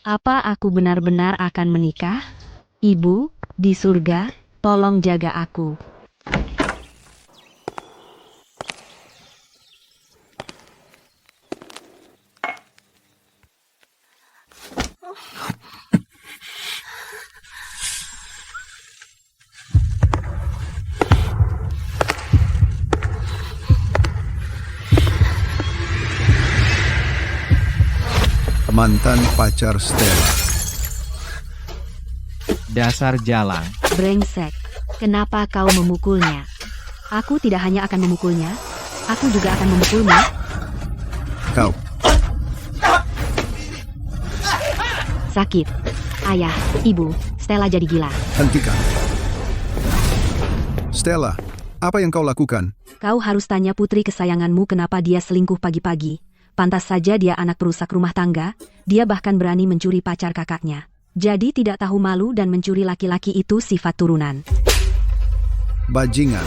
Apa aku benar-benar akan menikah? Ibu, di surga, tolong jaga aku. Mantan pacar Stella. Dasar jalang. Brengsek, kenapa kau memukulnya? Aku tidak hanya akan memukulnya, aku juga akan memukulmu. Kau, Sakit. Ayah, ibu, Stella jadi gila. hentikan. Stella, apa yang kau lakukan? Kau harus tanya putri kesayanganmu kenapa dia selingkuh pagi-pagi. Pantas saja dia anak perusak rumah tangga, dia bahkan berani mencuri pacar kakaknya. Jadi tidak tahu malu dan mencuri laki-laki itu sifat turunan. Bajingan.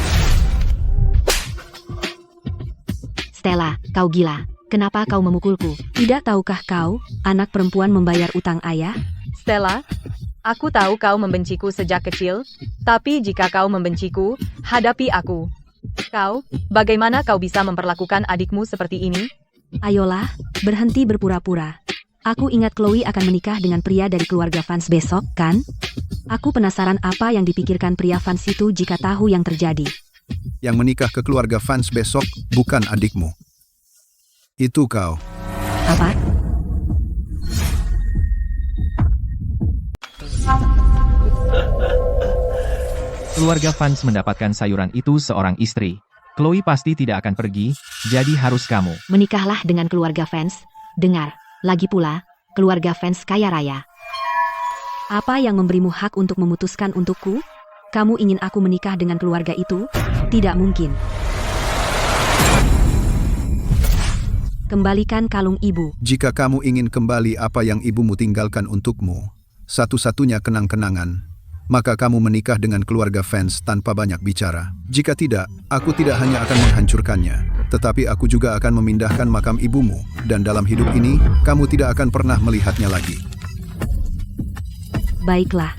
Stella, kau gila. Kenapa kau memukulku? Tidak tahukah kau, anak perempuan membayar utang ayah? Stella, aku tahu kau membenciku sejak kecil, tapi jika kau membenciku, hadapi aku. Kau, bagaimana kau bisa memperlakukan adikmu seperti ini? Ayolah, berhenti berpura-pura. Aku ingat Chloe akan menikah dengan pria dari keluarga Vance besok, kan? Aku penasaran apa yang dipikirkan pria Vance itu jika tahu yang terjadi. Yang menikah ke keluarga Vance besok bukan adikmu. Itu kau. Apa? Keluarga Vance mendapatkan sayuran itu seorang istri. Chloe pasti tidak akan pergi, jadi harus kamu. Menikahlah dengan keluarga Vance. Dengar, lagi pula, keluarga Vance kaya raya. Apa yang memberimu hak untuk memutuskan untukku? Kamu ingin aku menikah dengan keluarga itu? Tidak mungkin. Kembalikan kalung ibu. Jika kamu ingin kembali apa yang ibumu tinggalkan untukmu, satu-satunya kenang-kenangan, maka kamu menikah dengan keluarga Vance tanpa banyak bicara. Jika tidak, aku tidak hanya akan menghancurkannya, tetapi aku juga akan memindahkan makam ibumu, dan dalam hidup ini, kamu tidak akan pernah melihatnya lagi. Baiklah,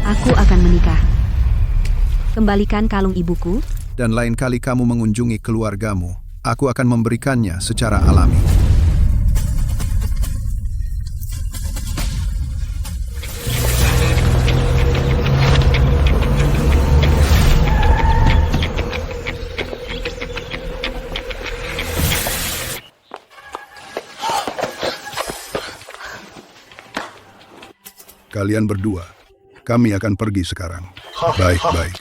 aku akan menikah. Kembalikan kalung ibuku. Dan lain kali kamu mengunjungi keluargamu, aku akan memberikannya secara alami. Kalian berdua, kami akan pergi sekarang. Baik-baik.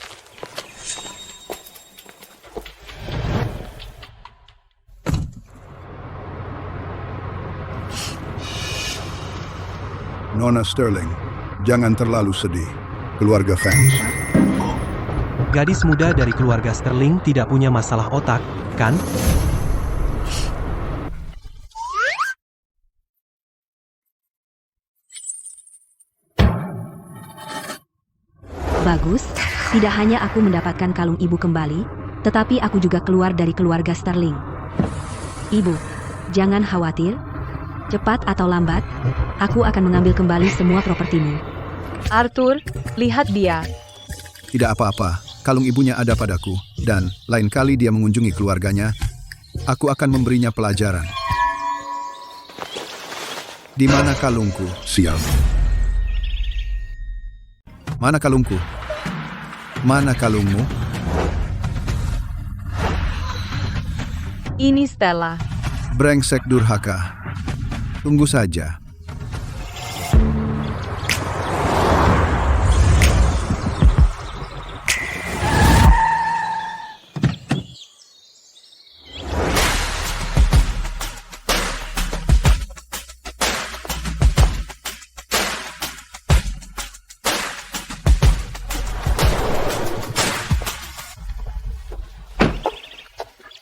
Nona Sterling, jangan terlalu sedih. Keluarga Vance. Gadis muda dari keluarga Sterling tidak punya masalah otak, kan? Bagus, tidak hanya aku mendapatkan kalung ibu kembali, tetapi aku juga keluar dari keluarga Sterling. Ibu, jangan khawatir. Cepat atau lambat, aku akan mengambil kembali semua propertimu. Arthur, lihat dia. Tidak apa-apa, kalung ibunya ada padaku, dan lain kali dia mengunjungi keluarganya, aku akan memberinya pelajaran. Di mana kalungku? Sial. Mana kalungku? Mana kalungmu? Ini Stella. Brengsek durhaka. Tunggu saja.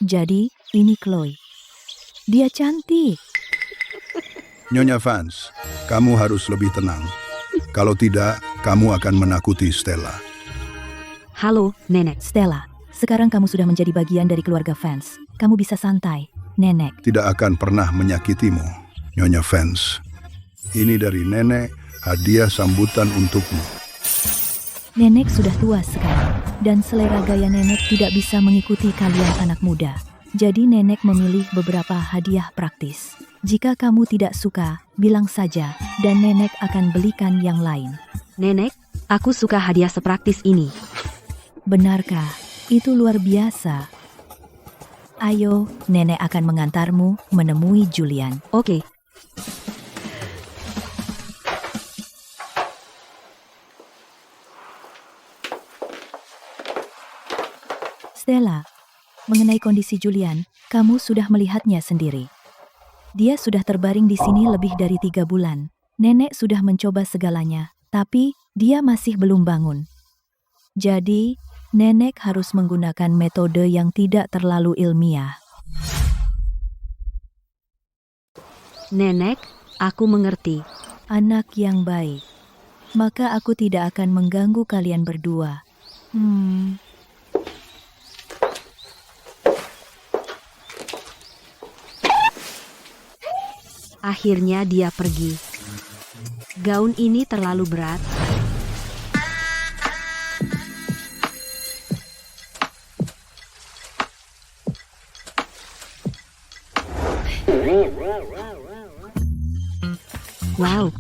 Jadi, ini Chloe. Dia cantik. Nyonya Vance, kamu harus lebih tenang. Kalau tidak, kamu akan menakuti Stella. Halo, Nenek. Stella, sekarang kamu sudah menjadi bagian dari keluarga Vance. Kamu bisa santai, Nenek. Tidak akan pernah menyakitimu, Nyonya Vance. Ini dari nenek, hadiah sambutan untukmu. Nenek sudah tua sekali, dan selera gaya nenek tidak bisa mengikuti kalian anak muda. Jadi nenek memilih beberapa hadiah praktis. Jika kamu tidak suka, bilang saja, dan nenek akan belikan yang lain. Nenek, aku suka hadiah sepraktis ini. Benarkah? Itu luar biasa. Ayo, nenek akan mengantarmu menemui Julian. Oke, Stella, mengenai kondisi Julian, kamu sudah melihatnya sendiri. Dia sudah terbaring di sini lebih dari 3 bulan. Nenek sudah mencoba segalanya, tapi dia masih belum bangun. Jadi, nenek harus menggunakan metode yang tidak terlalu ilmiah. Nenek, aku mengerti. Anak yang baik. Maka aku tidak akan mengganggu kalian berdua. Akhirnya dia pergi. Gaun ini terlalu berat. Wow.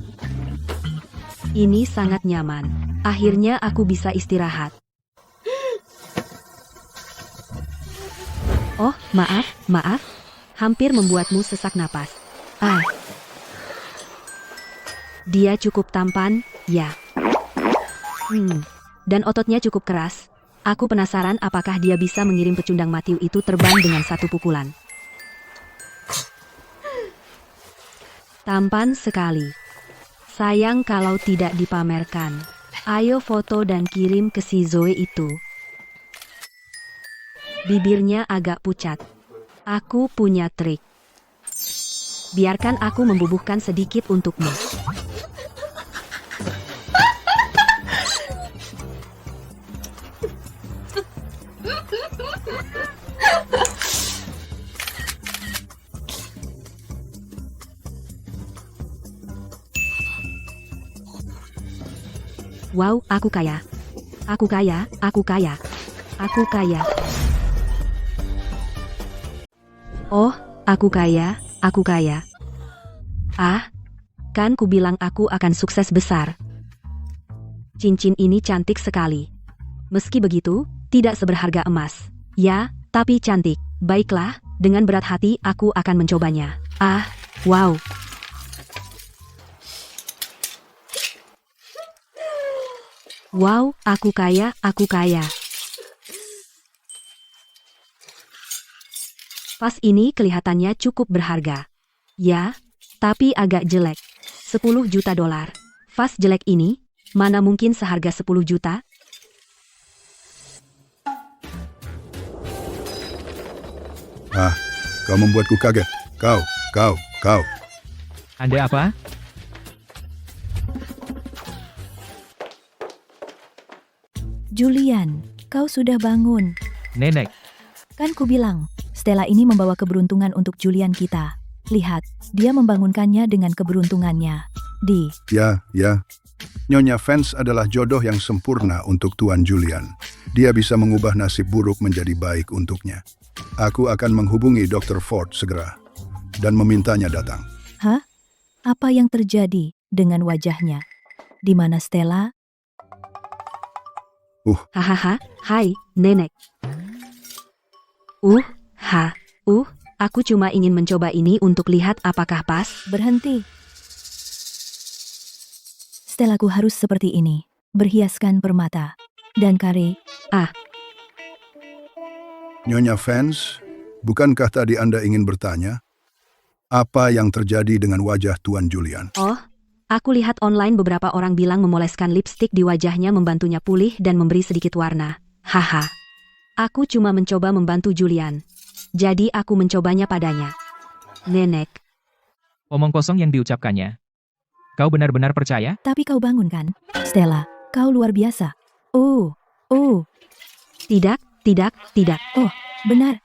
Ini sangat nyaman. Akhirnya aku bisa istirahat. Oh, maaf. Hampir membuatmu sesak napas. Dia cukup tampan, ya. Dan ototnya cukup keras. Aku penasaran apakah dia bisa mengirim pecundang Matthew itu terbang dengan satu pukulan. Tampan sekali. Sayang kalau tidak dipamerkan. Ayo foto dan kirim ke si Zoe itu. Bibirnya agak pucat. Aku punya trik. Biarkan aku membubuhkan sedikit untukmu. Wow, aku kaya. Aku kaya. Oh, aku kaya. Kan ku bilang aku akan sukses besar. Cincin ini cantik sekali. Meski begitu, tidak seberharga emas. Ya, tapi cantik. Baiklah, dengan berat hati aku akan mencobanya. Wow. Wow, aku kaya. Vas ini kelihatannya cukup berharga. Ya, tapi agak jelek. 10 juta dolar. Vas jelek ini, mana mungkin seharga 10 juta? Kau membuatku kaget. Kau. Anda apa? Julian, kau sudah bangun. Nenek, Kan ku bilang, Stella ini membawa keberuntungan untuk Julian kita. Lihat, dia membangunkannya dengan keberuntungannya. Ya. Nyonya Vance adalah jodoh yang sempurna untuk Tuan Julian. Dia bisa mengubah nasib buruk menjadi baik untuknya. Aku akan menghubungi Dr. Ford segera dan memintanya datang. Hah? Apa yang terjadi dengan wajahnya? Di mana Stella? Hahaha, hai, nenek. Aku cuma ingin mencoba ini untuk lihat apakah pas. Berhenti. Stellaku harus seperti ini, berhiaskan permata. Dan kare, Nyonya Vance, bukankah tadi Anda ingin bertanya? Apa yang terjadi dengan wajah Tuan Julian? Oh, aku lihat online beberapa orang bilang memoleskan lipstik di wajahnya membantunya pulih dan memberi sedikit warna. Haha. Aku cuma mencoba membantu Julian. Jadi aku mencobanya padanya. Nenek. omong kosong yang diucapkannya. Kau benar-benar percaya? tapi kau bangun kan? Stella, kau luar biasa. Oh, Tidak. benar.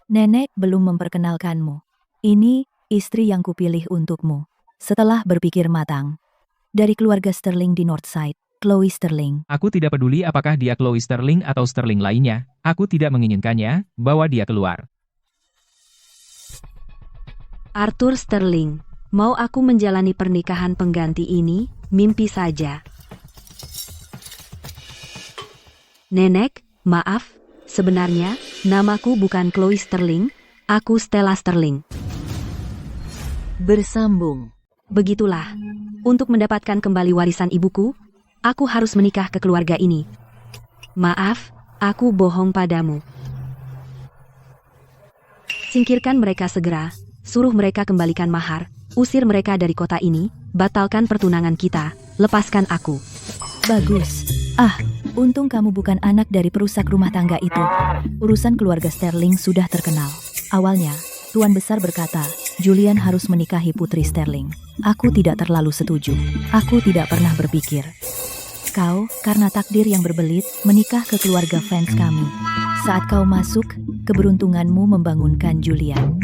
Nenek belum memperkenalkanmu. Ini istri yang kupilih untukmu. Setelah berpikir matang, dari keluarga Sterling di Northside, Chloe Sterling. Aku tidak peduli apakah dia Chloe Sterling atau Sterling lainnya, aku tidak menginginkannya, bawa dia keluar. Arthur Sterling, mau aku menjalani pernikahan pengganti ini, mimpi saja. Nenek, maaf, sebenarnya, namaku bukan Chloe Sterling, aku Stella Sterling. Bersambung. Begitulah. Untuk mendapatkan kembali warisan ibuku, aku harus menikah ke keluarga ini. Maaf, aku bohong padamu. Singkirkan mereka segera, suruh mereka kembalikan mahar, usir mereka dari kota ini, batalkan pertunangan kita, lepaskan aku. Bagus. Untung kamu bukan anak dari perusak rumah tangga itu. Urusan keluarga Sterling sudah terkenal. Awalnya, Tuan Besar berkata, Julian harus menikahi putri Sterling. Aku tidak terlalu setuju. Aku tidak pernah berpikir. Kau, karena takdir yang berbelit, menikah ke keluarga fans kami. Saat kau masuk, keberuntunganmu membangunkan Julian.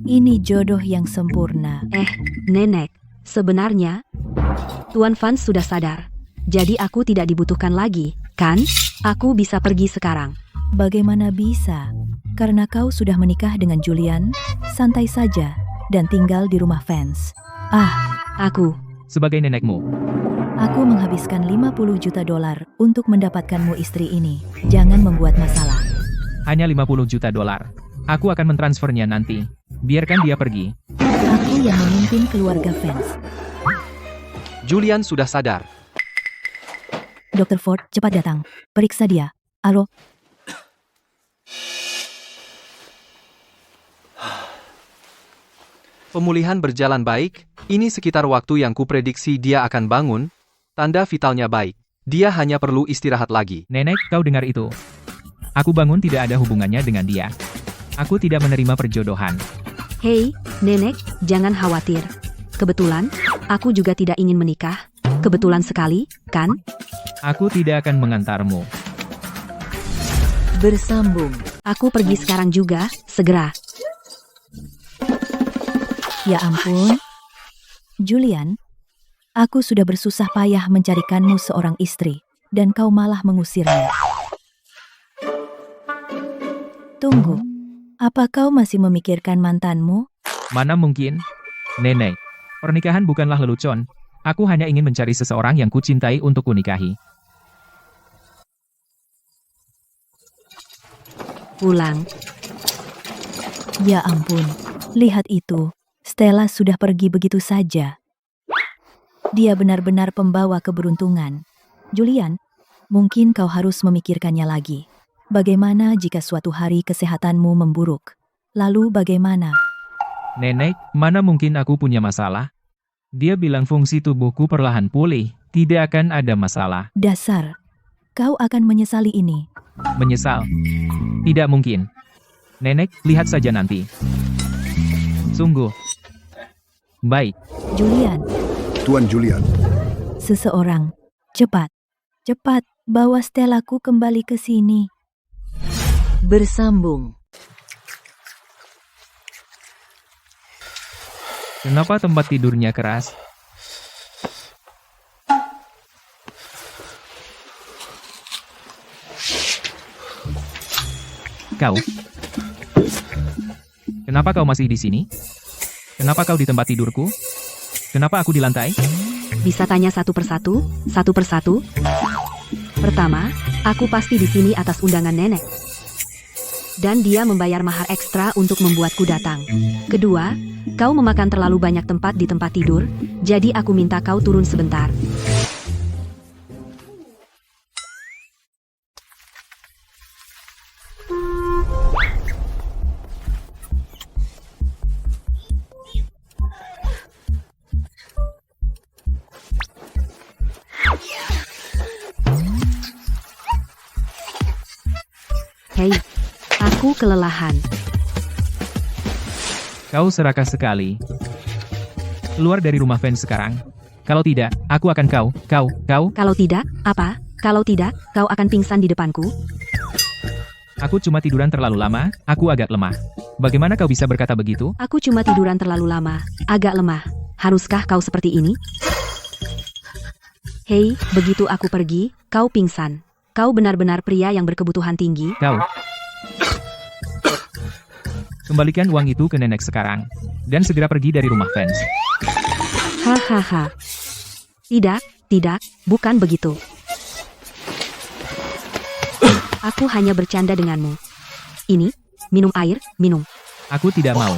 Ini jodoh yang sempurna. Nenek, sebenarnya, Tuan Fans sudah sadar. Jadi aku tidak dibutuhkan lagi, kan? Aku bisa pergi sekarang. Bagaimana bisa? Karena kau sudah menikah dengan Julian, santai saja, dan tinggal di rumah fans. Aku, Sebagai nenekmu, Aku menghabiskan 50 juta dolar untuk mendapatkanmu istri ini. Jangan membuat masalah. hanya 50 juta dolar. Aku akan mentransfernya nanti. Biarkan dia pergi. Aku yang memimpin keluarga fans. Julian sudah sadar. Dr. Ford, cepat datang. Periksa dia. Alo, Pemulihan berjalan baik, ini sekitar waktu yang kuprediksi dia akan bangun, tanda vitalnya baik. Dia hanya perlu istirahat lagi. Nenek, kau dengar itu? Aku bangun tidak ada hubungannya dengan dia. Aku tidak menerima perjodohan. hei, Nenek, jangan khawatir. Kebetulan, aku juga tidak ingin menikah. Kebetulan sekali, kan? Aku tidak akan mengantarmu. Bersambung. Aku pergi sekarang juga, segera. ya ampun. Julian, aku sudah bersusah payah mencarikanmu seorang istri, dan kau malah mengusirnya. Tunggu, apa kau masih memikirkan mantanmu? Mana mungkin? Nenek, pernikahan bukanlah lelucon. Aku hanya ingin mencari seseorang yang kucintai untuk kunikahi. Pulang. Ya ampun, lihat itu. Stella sudah pergi begitu saja. Dia benar-benar pembawa keberuntungan. Julian, mungkin kau harus memikirkannya lagi. Bagaimana jika suatu hari kesehatanmu memburuk? Lalu bagaimana? Nenek, mana mungkin aku punya masalah? Dia bilang fungsi tubuhku perlahan pulih, tidak akan ada masalah. Dasar, kau akan menyesali ini. Menyesal? Tidak mungkin. Nenek, lihat saja nanti. Sungguh. Baik. Julian, Tuan Julian, seseorang. Cepat, cepat, bawa Stellaku kembali ke sini. Bersambung. Kenapa tempat tidurnya keras? Kau. Kenapa kau masih di sini? Kenapa kau di tempat tidurku? Kenapa aku di lantai? Bisa tanya satu persatu, satu persatu? Pertama, aku pasti di sini atas undangan nenek. Dan dia membayar mahar ekstra untuk membuatku datang. Kedua, kau memakan terlalu banyak tempat di tempat tidur, jadi aku minta kau turun sebentar. Hei, aku kelelahan. Kau serakah sekali. Keluar dari rumah fans sekarang. Kalau tidak, aku akan kau. Kalau tidak, apa? Kalau tidak, kau akan pingsan di depanku. Aku cuma tiduran terlalu lama, aku agak lemah. Bagaimana kau bisa berkata begitu? Aku cuma tiduran terlalu lama, agak lemah. Haruskah kau seperti ini? Hei, begitu aku pergi, kau pingsan. Kau benar-benar pria yang berkebutuhan tinggi. Kau. Kembalikan uang itu ke nenek sekarang. Dan segera pergi dari rumah fans. Hahaha. Tidak, bukan begitu. Aku hanya bercanda denganmu. Ini, minum air, minum. Aku tidak mau.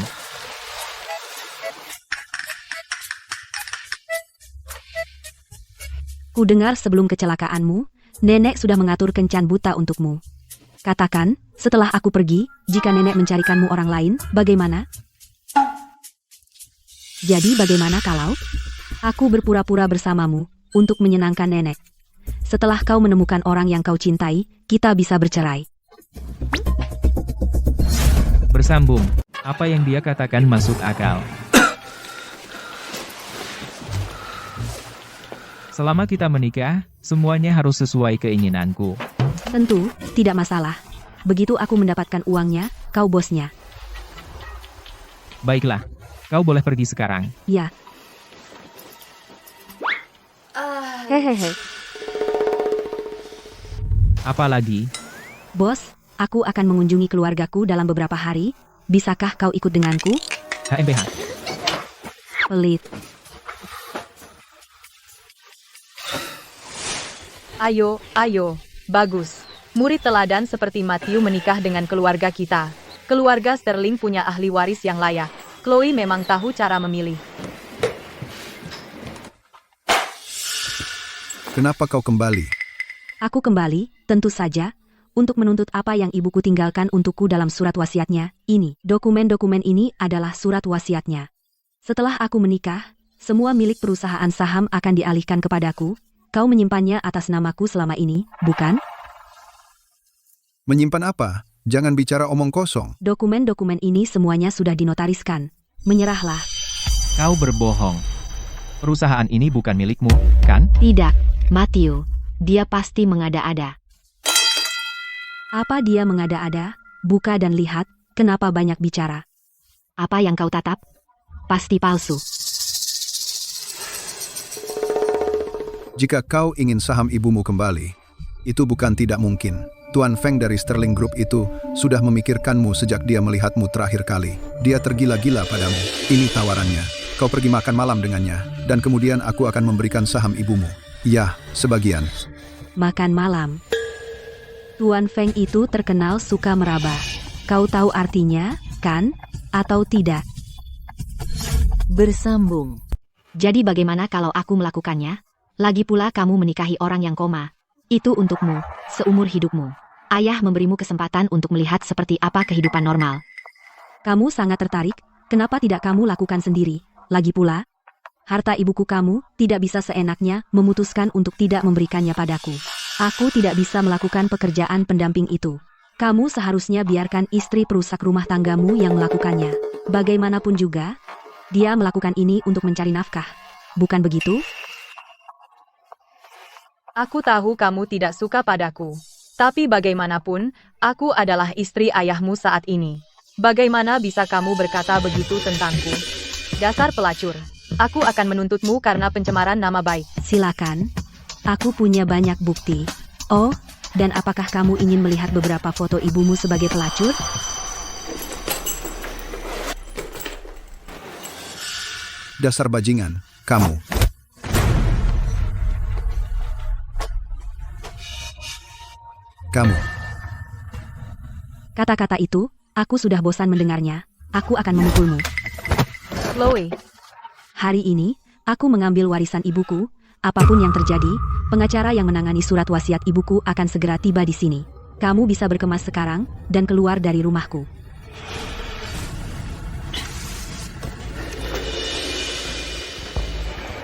Ku dengar sebelum kecelakaanmu, nenek sudah mengatur kencan buta untukmu. Katakan, setelah aku pergi, jika nenek mencarikanmu orang lain, bagaimana? Jadi bagaimana kalau aku berpura-pura bersamamu untuk menyenangkan nenek? Setelah kau menemukan orang yang kau cintai, kita bisa bercerai. Bersambung. Apa yang dia katakan masuk akal. Selama kita menikah, semuanya harus sesuai keinginanku. Tentu, tidak masalah. Begitu aku mendapatkan uangnya, kau bosnya. Baiklah, kau boleh pergi sekarang. Ya. Hehehe. Apalagi, Bos, aku akan mengunjungi keluargaku dalam beberapa hari. Bisakah kau ikut denganku? HMBH. Pelit. Ayo, bagus. Murid teladan seperti Matthew menikah dengan keluarga kita. Keluarga Sterling punya ahli waris yang layak. Chloe memang tahu cara memilih. Kenapa kau kembali? Aku kembali, tentu saja, untuk menuntut apa yang ibuku tinggalkan untukku dalam surat wasiatnya. Ini, dokumen-dokumen ini adalah surat wasiatnya. Setelah aku menikah, semua milik perusahaan saham akan dialihkan kepadaku. Kau menyimpannya atas namaku selama ini, bukan? Menyimpan apa? Jangan bicara omong kosong. Dokumen-dokumen ini semuanya sudah dinotariskan. Menyerahlah. kau berbohong. Perusahaan ini bukan milikmu, kan? Tidak, Matthew. Dia pasti mengada-ada. Apa dia mengada-ada? Buka dan lihat, kenapa banyak bicara. Apa yang kau tatap? Pasti palsu. Jika kau ingin saham ibumu kembali, itu bukan tidak mungkin. Tuan Feng dari Sterling Group itu sudah memikirkanmu sejak dia melihatmu terakhir kali. Dia tergila-gila padamu. Ini tawarannya. Kau pergi makan malam dengannya, dan kemudian aku akan memberikan saham ibumu. Ya, sebagian. Makan malam. Tuan Feng itu terkenal suka meraba. Kau tahu artinya, kan? Atau tidak? Bersambung. Jadi bagaimana kalau aku melakukannya? Lagi pula kamu menikahi orang yang koma. Itu untukmu, seumur hidupmu. Ayah memberimu kesempatan untuk melihat seperti apa kehidupan normal. Kamu sangat tertarik, kenapa tidak kamu lakukan sendiri? Lagi pula, harta ibuku kamu tidak bisa seenaknya memutuskan untuk tidak memberikannya padaku. Aku tidak bisa melakukan pekerjaan pendamping itu. Kamu seharusnya biarkan istri perusak rumah tanggamu yang melakukannya. Bagaimanapun juga, dia melakukan ini untuk mencari nafkah. Bukan begitu? Aku tahu kamu tidak suka padaku. Tapi bagaimanapun, aku adalah istri ayahmu saat ini. Bagaimana bisa kamu berkata begitu tentangku? Dasar pelacur. Aku akan menuntutmu karena pencemaran nama baik. Silakan. Aku punya banyak bukti. Oh, dan apakah kamu ingin melihat beberapa foto ibumu sebagai pelacur? Dasar bajingan, kamu. Kamu. Kata-kata itu, aku sudah bosan mendengarnya. Aku akan memukulmu. Chloe, Hari ini, aku mengambil warisan ibuku. Apapun yang terjadi, pengacara yang menangani surat wasiat ibuku akan segera tiba di sini. Kamu bisa berkemas sekarang, dan keluar dari rumahku.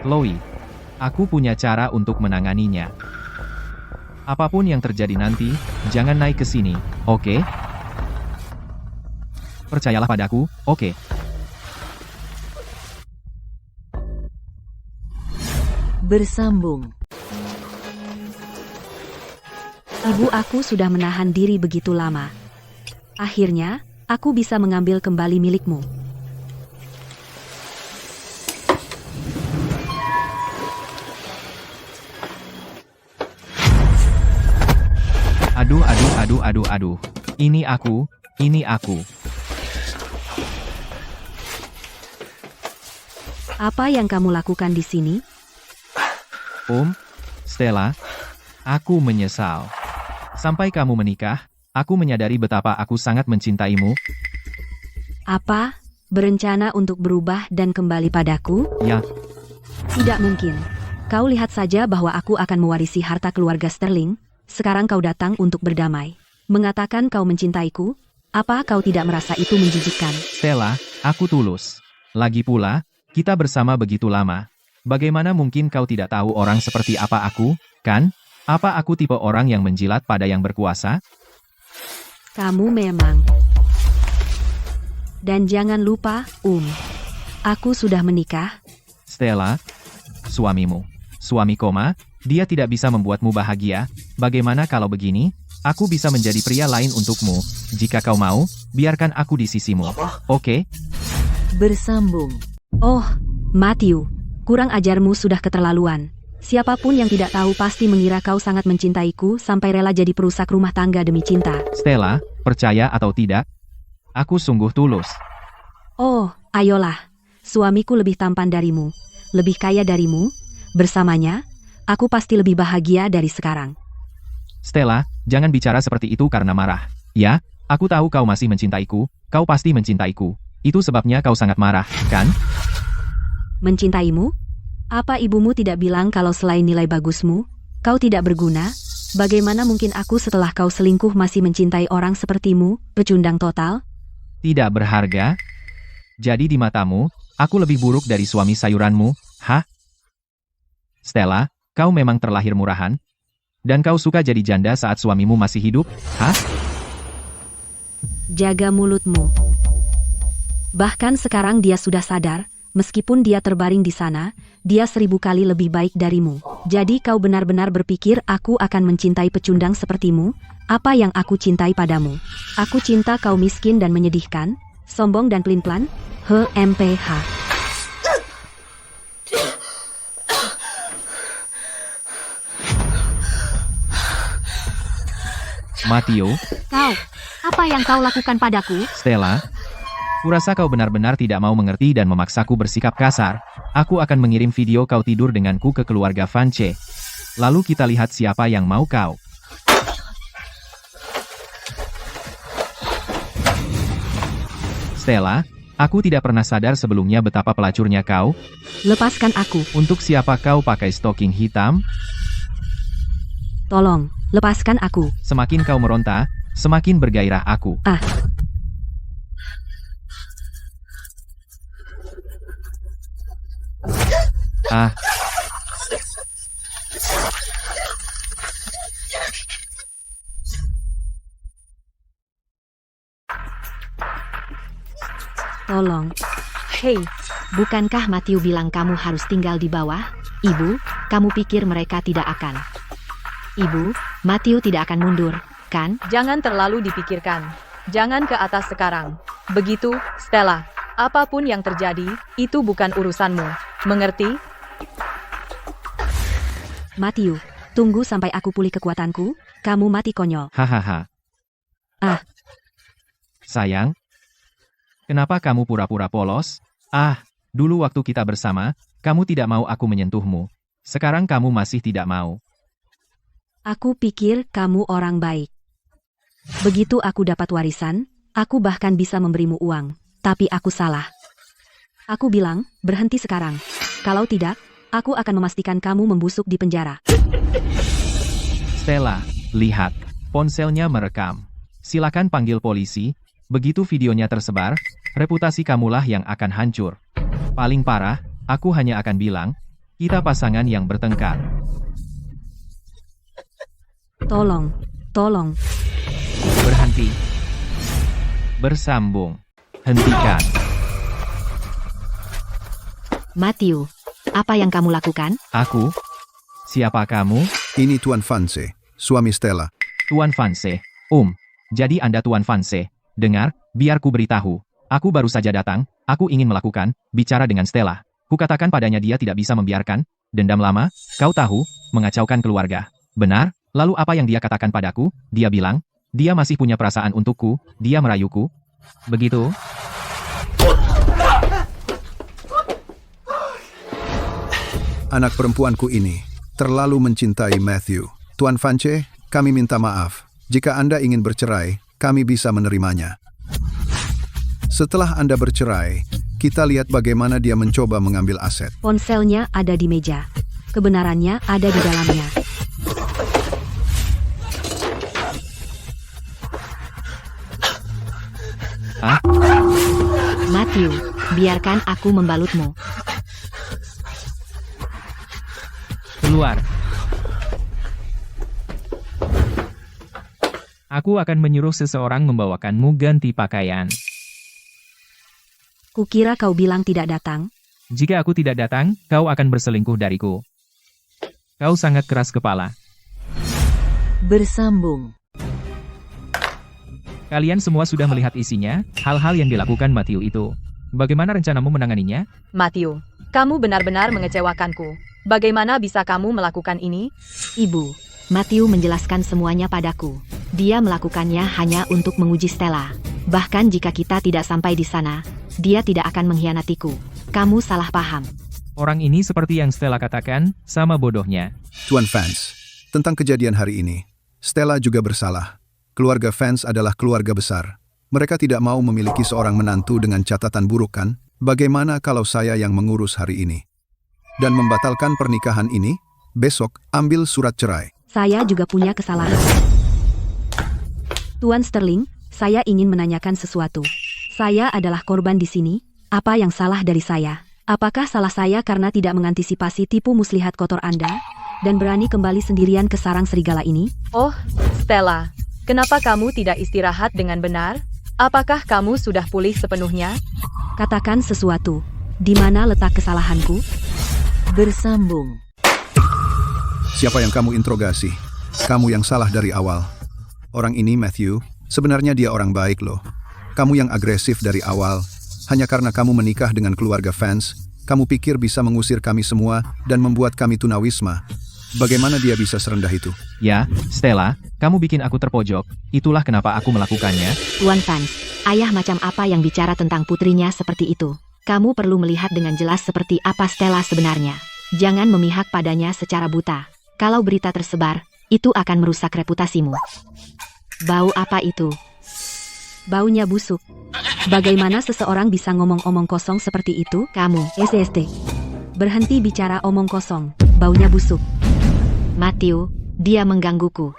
Chloe, aku punya cara untuk menanganinya. Apapun yang terjadi nanti, jangan naik ke sini, oke? Percayalah padaku, oke? Bersambung. Ibu aku sudah menahan diri begitu lama. Akhirnya, aku bisa mengambil kembali milikmu. Aduh, aduh, aduh, aduh, aduh. Ini aku, ini aku. Apa yang kamu lakukan di sini? Stella, aku menyesal. Sampai kamu menikah, aku menyadari betapa aku sangat mencintaimu. Apa? Berencana untuk berubah dan kembali padaku? Ya, Tidak mungkin. Kau lihat saja bahwa aku akan mewarisi harta keluarga Sterling. Sekarang kau datang untuk berdamai. Mengatakan kau mencintaiku? Apa kau tidak merasa itu menjijikkan? Stella, aku tulus. Lagi pula, kita bersama begitu lama. Bagaimana mungkin kau tidak tahu orang seperti apa aku, kan? Apa aku tipe orang yang menjilat pada yang berkuasa? Kamu memang. Dan jangan lupa, aku sudah menikah. Stella, suamimu. Suami koma, dia tidak bisa membuatmu bahagia. Bagaimana kalau begini? Aku bisa menjadi pria lain untukmu. Jika kau mau, biarkan aku di sisimu. Oke? Bersambung. Oh, Matthew, kurang ajarmu sudah keterlaluan. Siapapun yang tidak tahu pasti mengira kau sangat mencintaiku sampai rela jadi perusak rumah tangga demi cinta. Stella, percaya atau tidak, aku sungguh tulus. Oh, ayolah. Suamiku lebih tampan darimu, lebih kaya darimu. Bersamanya, aku pasti lebih bahagia dari sekarang. Stella, jangan bicara seperti itu karena marah. Ya, aku tahu kau masih mencintaiku, kau pasti mencintaiku. Itu sebabnya kau sangat marah, kan? Mencintaimu? Apa ibumu tidak bilang kalau selain nilai bagusmu, kau tidak berguna? Bagaimana mungkin aku setelah kau selingkuh masih mencintai orang sepertimu, pecundang total? Tidak berharga? Jadi di matamu, aku lebih buruk dari suami sayuranmu, hah? Stella, kau memang terlahir murahan? Dan kau suka jadi janda saat suamimu masih hidup, hah? Jaga mulutmu. Bahkan sekarang dia sudah sadar, meskipun dia terbaring di sana, dia 1000 kali lebih baik darimu. Jadi kau benar-benar berpikir aku akan mencintai pecundang sepertimu? Apa yang aku cintai padamu? Aku cinta kau miskin dan menyedihkan, sombong dan pelin-pelan? HMPH. Matthew, Kau, apa yang kau lakukan padaku? Stella, kurasa kau benar-benar tidak mau mengerti dan memaksaku bersikap kasar. Aku akan mengirim video kau tidur denganku ke keluarga Vance. Lalu kita lihat siapa yang mau kau. Stella, aku tidak pernah sadar sebelumnya betapa pelacurnya kau. Lepaskan aku. Untuk siapa kau pakai stocking hitam? Tolong, lepaskan aku. Semakin kau meronta, semakin bergairah aku. Ah, Tolong. Hei, Bukankah Matthew bilang kamu harus tinggal di bawah? Ibu, kamu pikir mereka tidak akan? Ibu, Matthew tidak akan mundur, kan? jangan terlalu dipikirkan. Jangan ke atas sekarang. Begitu, Stella. Apapun yang terjadi, itu bukan urusanmu. Mengerti? Matthew, tunggu sampai aku pulih kekuatanku. Kamu mati konyol. hahaha. Ah. Sayang, kenapa kamu pura-pura polos? Dulu waktu kita bersama, kamu tidak mau aku menyentuhmu. Sekarang kamu masih tidak mau. Aku pikir kamu orang baik. Begitu aku dapat warisan, aku bahkan bisa memberimu uang. Tapi aku salah. Aku bilang, berhenti sekarang. Kalau tidak, aku akan memastikan kamu membusuk di penjara. Stella, lihat. Ponselnya merekam. Silakan panggil polisi. Begitu videonya tersebar, reputasi kamulah yang akan hancur. Paling parah, aku hanya akan bilang, kita pasangan yang bertengkar. Tolong, tolong. Berhenti. Bersambung. Hentikan. Matthew, apa yang kamu lakukan? Aku? Siapa kamu? Ini Tuan Vance, suami Stella. Tuan Vance. Jadi Anda Tuan Vance. Dengar, biar ku beritahu. Aku baru saja datang, aku ingin melakukan, bicara dengan Stella. Kukatakan padanya dia tidak bisa membiarkan, dendam lama, kau tahu, mengacaukan keluarga. Benar? Lalu apa yang dia katakan padaku? Dia bilang, dia masih punya perasaan untukku, dia merayuku. Begitu? Anak perempuanku ini terlalu mencintai Matthew. Tuan Vance, kami minta maaf. Jika Anda ingin bercerai, kami bisa menerimanya. Setelah Anda bercerai, kita lihat bagaimana dia mencoba mengambil aset. Ponselnya ada di meja. Kebenarannya ada di dalamnya. Hah? Matthew, biarkan aku membalutmu. Keluar. Aku akan menyuruh seseorang membawakanmu ganti pakaian. Kukira kau bilang tidak datang. Jika aku tidak datang, kau akan berselingkuh dariku. Kau sangat keras kepala. Bersambung. Kalian semua sudah melihat isinya, hal-hal yang dilakukan Matthew itu. Bagaimana rencanamu menanganinya? Matthew, kamu benar-benar mengecewakanku. Bagaimana bisa kamu melakukan ini? Ibu, Matthew menjelaskan semuanya padaku. Dia melakukannya hanya untuk menguji Stella. Bahkan jika kita tidak sampai di sana, dia tidak akan mengkhianatiku. Kamu salah paham. Orang ini seperti yang Stella katakan, sama bodohnya. Tuan Vance, tentang kejadian hari ini, Stella juga bersalah. Keluarga Vance adalah keluarga besar. Mereka tidak mau memiliki seorang menantu dengan catatan buruk kan? Bagaimana kalau saya yang mengurus hari ini? Dan membatalkan pernikahan ini, besok ambil surat cerai. Saya juga punya kesalahan. Tuan Sterling, saya ingin menanyakan sesuatu. Saya adalah korban di sini. Apa yang salah dari saya? Apakah salah saya karena tidak mengantisipasi tipu muslihat kotor Anda dan berani kembali sendirian ke sarang serigala ini? Oh, Stella, kenapa kamu tidak istirahat dengan benar? Apakah kamu sudah pulih sepenuhnya? Katakan sesuatu. Di mana letak kesalahanku? Bersambung. Siapa yang kamu interogasi? Kamu yang salah dari awal. Orang ini, Matthew, sebenarnya dia orang baik loh. Kamu yang agresif dari awal. Hanya karena kamu menikah dengan keluarga Vance, kamu pikir bisa mengusir kami semua dan membuat kami tunawisma. Bagaimana dia bisa serendah itu? Ya, Stella, kamu bikin aku terpojok. Itulah kenapa aku melakukannya. Tuan Vance, ayah macam apa yang bicara tentang putrinya seperti itu? Kamu perlu melihat dengan jelas seperti apa Stella sebenarnya. Jangan memihak padanya secara buta. Kalau berita tersebar, itu akan merusak reputasimu. Bau apa itu? Baunya busuk. Bagaimana seseorang bisa ngomong-omong kosong seperti itu? Kamu, SST. Berhenti bicara omong kosong. Baunya busuk. Matthew, dia menggangguku.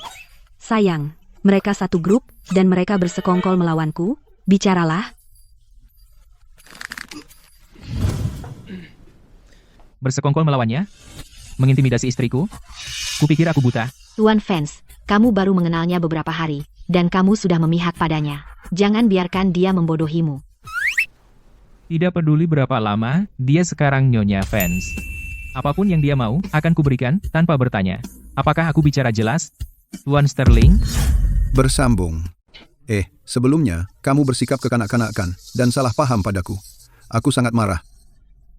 Sayang, mereka satu grup, dan mereka bersekongkol melawanku. Bicaralah. Bersekongkol melawannya? Mengintimidasi istriku? Kupikir aku buta. Tuan Vance, kamu baru mengenalnya beberapa hari, dan kamu sudah memihak padanya. Jangan biarkan dia membodohimu. Tidak peduli berapa lama, dia sekarang Nyonya Vance. Apapun yang dia mau, akan kuberikan, tanpa bertanya. Apakah aku bicara jelas? Tuan Sterling? Bersambung. Sebelumnya, kamu bersikap kekanak-kanakan dan salah paham padaku. Aku sangat marah.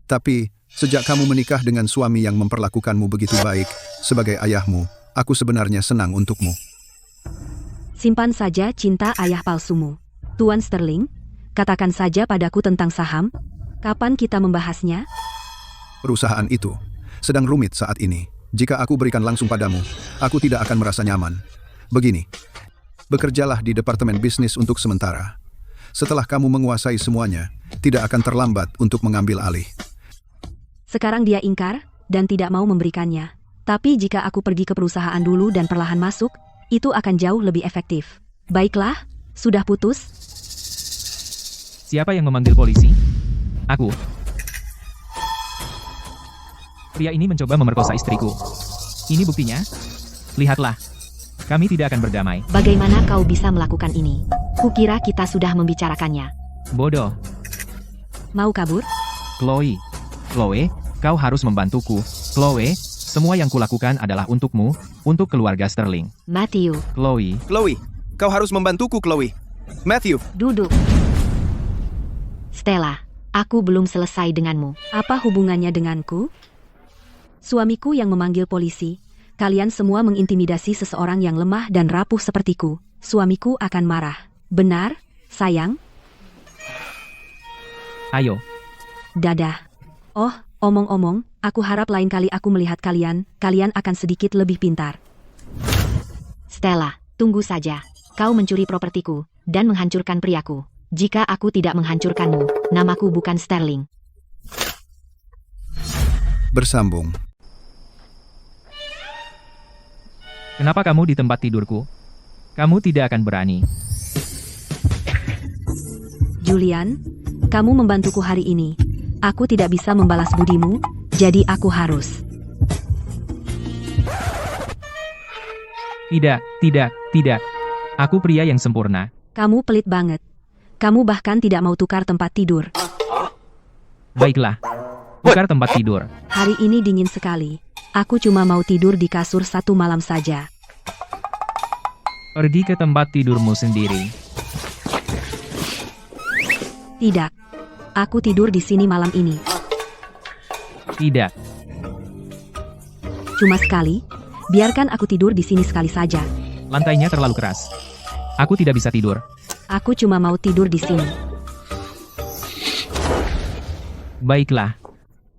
Tapi, sejak kamu menikah dengan suami yang memperlakukanmu begitu baik, sebagai ayahmu, aku sebenarnya senang untukmu. Simpan saja cinta ayah palsumu. Tuan Sterling, katakan saja padaku tentang saham. Kapan kita membahasnya? Perusahaan itu sedang rumit saat ini. Jika aku berikan langsung padamu, aku tidak akan merasa nyaman. Begini, bekerjalah di departemen bisnis untuk sementara. Setelah kamu menguasai semuanya, tidak akan terlambat untuk mengambil alih. Sekarang dia ingkar, dan tidak mau memberikannya. Tapi jika aku pergi ke perusahaan dulu dan perlahan masuk, itu akan jauh lebih efektif. Baiklah, sudah putus? Siapa yang memanggil polisi? Aku. Pria ini mencoba memerkosa istriku. Ini buktinya. Lihatlah. Kami tidak akan berdamai. Bagaimana kau bisa melakukan ini? Kukira kita sudah membicarakannya. Bodoh. Mau kabur? Chloe. Chloe, kau harus membantuku. Chloe, semua yang kulakukan adalah untukmu, untuk keluarga Sterling. Matthew, Chloe, Chloe, kau harus membantuku, Chloe. Matthew, duduk. Stella, aku belum selesai denganmu. Apa hubungannya denganku? Suamiku yang memanggil polisi, kalian semua mengintimidasi seseorang yang lemah dan rapuh sepertiku. Suamiku akan marah. Benar, sayang? Ayo, Dadah. Oh, omong-omong, aku harap lain kali aku melihat kalian akan sedikit lebih pintar. Stella, tunggu saja. Kau mencuri propertiku dan menghancurkan priaku. Jika aku tidak menghancurkanmu, namaku bukan Sterling. Bersambung. kenapa kamu di tempat tidurku? Kamu tidak akan berani. Julian, kamu membantuku hari ini. Aku tidak bisa membalas budimu, jadi aku harus. Tidak. Aku pria yang sempurna. Kamu pelit banget. Kamu bahkan tidak mau tukar tempat tidur. Baiklah. Tukar tempat tidur. Hari ini dingin sekali. Aku cuma mau tidur di kasur satu malam saja. Pergi ke tempat tidurmu sendiri. Tidak. Aku tidur di sini malam ini. Tidak. Cuma sekali. Biarkan aku tidur di sini sekali saja. Lantainya terlalu keras. Aku tidak bisa tidur. Aku cuma mau tidur di sini. Baiklah.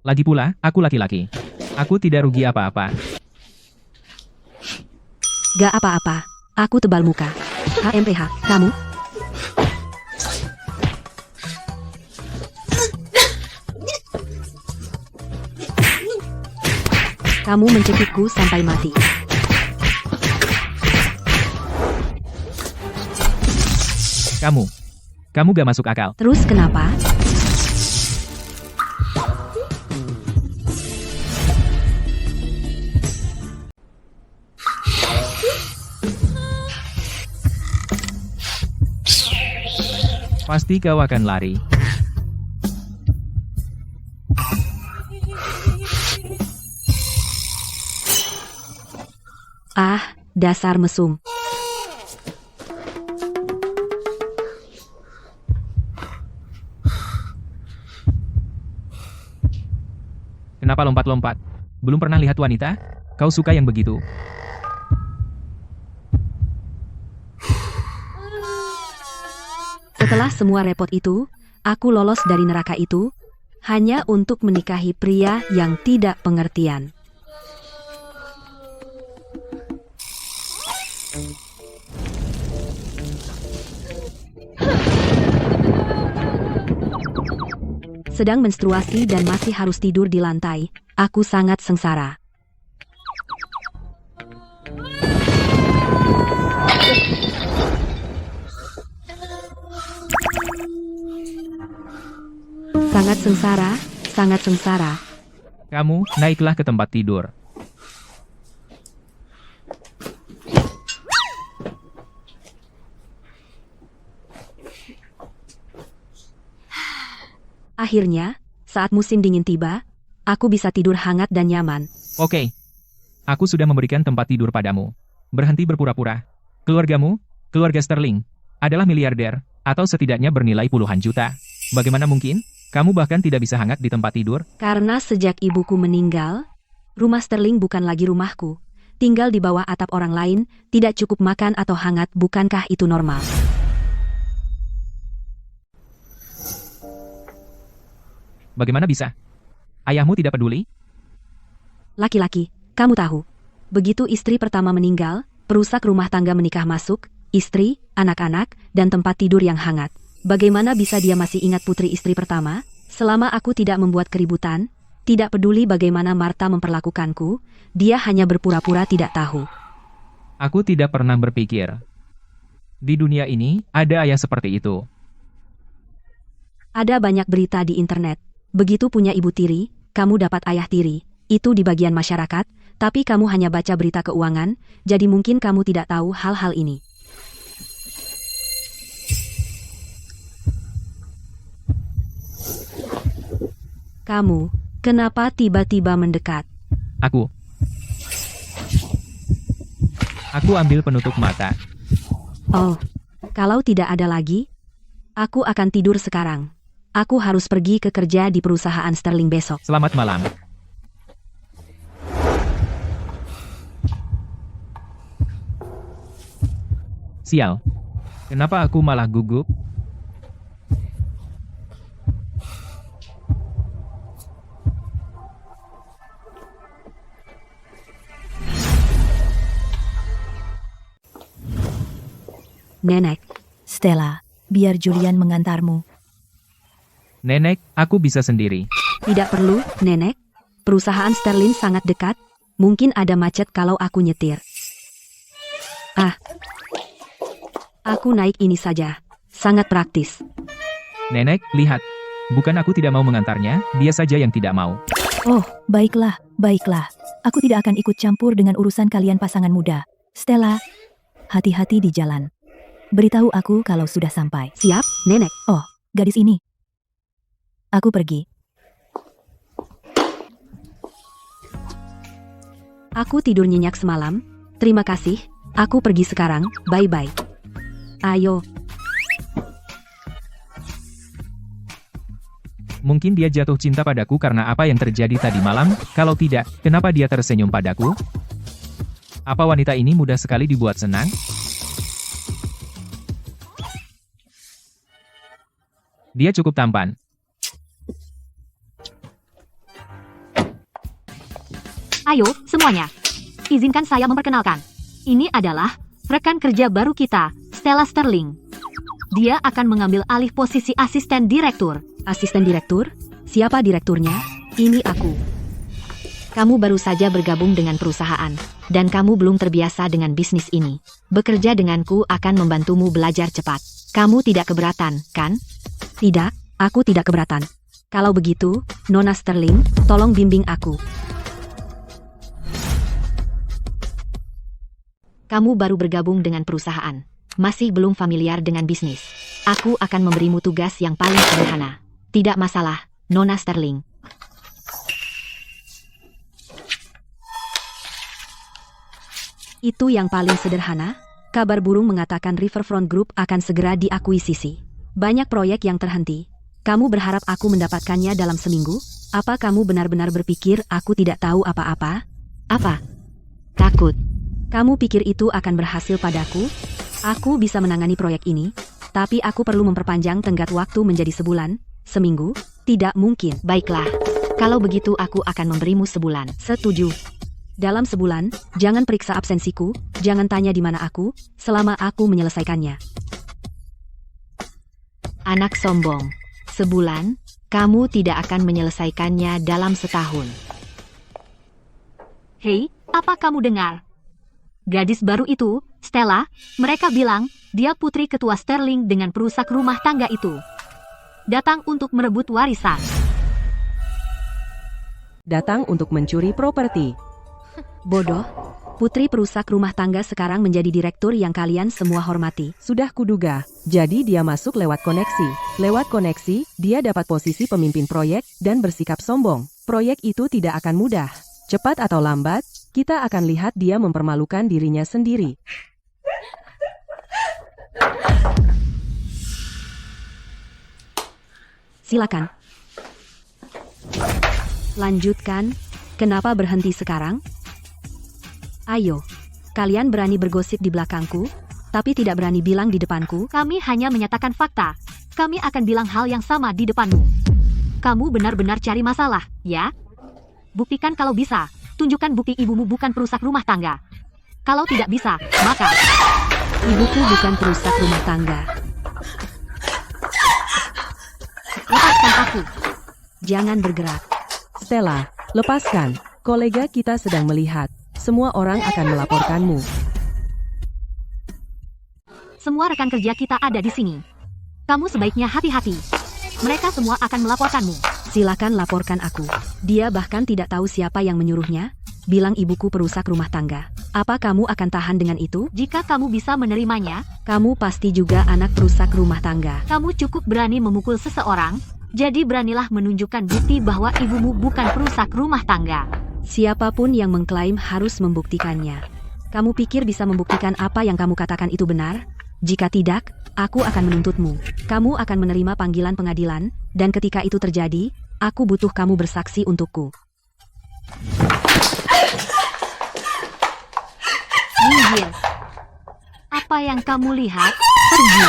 Lagi pula, aku laki-laki. Aku tidak rugi apa-apa. Gak apa-apa. Aku tebal muka. HMPH, kamu? Kamu mencekikku sampai mati. Kamu gak masuk akal. Terus kenapa? Pasti kau akan lari. Ah, dasar mesum. Kenapa lompat-lompat? Belum pernah lihat wanita? Kau suka yang begitu? Setelah semua repot itu, aku lolos dari neraka itu, hanya untuk menikahi pria yang tidak pengertian. Sedang menstruasi dan masih harus tidur di lantai. Aku sangat sengsara. Sangat sengsara. Kamu, naiklah ke tempat tidur. Akhirnya, saat musim dingin tiba, aku bisa tidur hangat dan nyaman. Oke. Aku sudah memberikan tempat tidur padamu. Berhenti berpura-pura. Keluargamu, keluarga Sterling, adalah miliarder, atau setidaknya bernilai puluhan juta. Bagaimana mungkin? Kamu bahkan tidak bisa hangat di tempat tidur? Karena sejak ibuku meninggal, rumah Sterling bukan lagi rumahku. Tinggal di bawah atap orang lain, tidak cukup makan atau hangat, bukankah itu normal? Bagaimana bisa? Ayahmu tidak peduli? Laki-laki, kamu tahu. Begitu istri pertama meninggal, perusak rumah tangga menikah masuk, istri, anak-anak, dan tempat tidur yang hangat. Bagaimana bisa dia masih ingat putri istri pertama? Selama aku tidak membuat keributan, tidak peduli bagaimana Martha memperlakukanku, dia hanya berpura-pura tidak tahu. Aku tidak pernah berpikir. Di dunia ini, ada ayah seperti itu. Ada banyak berita di internet. Begitu punya ibu tiri, kamu dapat ayah tiri. Itu di bagian masyarakat, tapi kamu hanya baca berita keuangan, jadi mungkin kamu tidak tahu hal-hal ini. Kamu, kenapa tiba-tiba mendekat? Aku ambil penutup mata. Oh, kalau tidak ada lagi, aku akan tidur sekarang. Aku harus pergi ke kerja di perusahaan Sterling besok. Selamat malam. Sial. Kenapa aku malah gugup? Nenek, Stella, biar Julian mengantarmu. Nenek, aku bisa sendiri. tidak perlu, Nenek. Perusahaan Sterling sangat dekat. Mungkin ada macet kalau aku nyetir. Ah. Aku naik ini saja. Sangat praktis. Nenek, lihat. Bukan aku tidak mau mengantarnya, dia saja yang tidak mau. Oh, baiklah, baiklah. Aku tidak akan ikut campur dengan urusan kalian pasangan muda. Stella, hati-hati di jalan. Beritahu aku kalau sudah sampai. Siap, Nenek. Oh, gadis ini. Aku pergi. Aku tidur nyenyak semalam. Terima kasih. Aku pergi sekarang. Bye-bye. Ayo. Mungkin dia jatuh cinta padaku karena apa yang terjadi tadi malam, kalau tidak, kenapa dia tersenyum padaku? Apa wanita ini mudah sekali dibuat senang? Dia cukup tampan. Ayo, semuanya. Izinkan saya memperkenalkan. Ini adalah rekan kerja baru kita, Stella Sterling. Dia akan mengambil alih posisi asisten direktur. Asisten direktur? Siapa direkturnya? Ini aku. Kamu baru saja bergabung dengan perusahaan, dan kamu belum terbiasa dengan bisnis ini. Bekerja denganku akan membantumu belajar cepat. Kamu tidak keberatan, kan? Tidak, aku tidak keberatan. Kalau begitu, Nona Sterling, tolong bimbing aku. Kamu baru bergabung dengan perusahaan. Masih belum familiar dengan bisnis. Aku akan memberimu tugas yang paling sederhana. Tidak masalah, Nona Sterling. Itu yang paling sederhana. Kabar burung mengatakan Riverfront Group akan segera diakuisisi. Banyak proyek yang terhenti. Kamu berharap aku mendapatkannya dalam seminggu? Apa kamu benar-benar berpikir aku tidak tahu apa-apa? Apa? Takut. Kamu pikir itu akan berhasil padaku? Aku bisa menangani proyek ini, tapi aku perlu memperpanjang tenggat waktu menjadi sebulan, seminggu, tidak mungkin. Baiklah, kalau begitu aku akan memberimu sebulan. Setuju. Dalam sebulan, jangan periksa absensiku, jangan tanya di mana aku, selama aku menyelesaikannya. Anak sombong. Sebulan, kamu tidak akan menyelesaikannya dalam setahun. Hei, apa kamu dengar? Gadis baru itu, Stella, mereka bilang, dia putri ketua Sterling dengan perusak rumah tangga itu. Datang untuk merebut warisan. Datang untuk mencuri properti. Bodoh, putri perusak rumah tangga sekarang menjadi direktur yang kalian semua hormati. Sudah kuduga. Jadi dia masuk lewat koneksi. Lewat koneksi, dia dapat posisi pemimpin proyek dan bersikap sombong. Proyek itu tidak akan mudah. Cepat atau lambat, kita akan lihat dia mempermalukan dirinya sendiri. Silakan. Lanjutkan. Kenapa berhenti sekarang? Ayo. Kalian berani bergosip di belakangku, tapi tidak berani bilang di depanku. Kami hanya menyatakan fakta. Kami akan bilang hal yang sama di depanmu. Kamu benar-benar cari masalah, ya? Buktikan kalau bisa. Tunjukkan bukti ibumu bukan perusak rumah tangga. Kalau tidak bisa, maka ibuku bukan perusak rumah tangga. Lepaskan aku. Jangan bergerak. Stella, lepaskan. Kolega kita sedang melihat. Semua orang akan melaporkanmu. Semua rekan kerja kita ada di sini. Kamu sebaiknya hati-hati. Mereka semua akan melaporkanmu. Silakan laporkan aku. Dia bahkan tidak tahu siapa yang menyuruhnya. Bilang ibuku perusak rumah tangga. Apa kamu akan tahan dengan itu? Jika kamu bisa menerimanya, kamu pasti juga anak perusak rumah tangga. Kamu cukup berani memukul seseorang, jadi beranilah menunjukkan bukti bahwa ibumu bukan perusak rumah tangga. Siapapun yang mengklaim harus membuktikannya. Kamu pikir bisa membuktikan apa yang kamu katakan itu benar? Jika tidak, aku akan menuntutmu. Kamu akan menerima panggilan pengadilan, dan ketika itu terjadi, aku butuh kamu bersaksi untukku. Minggir. Apa Apa yang kamu lihat? Pergi.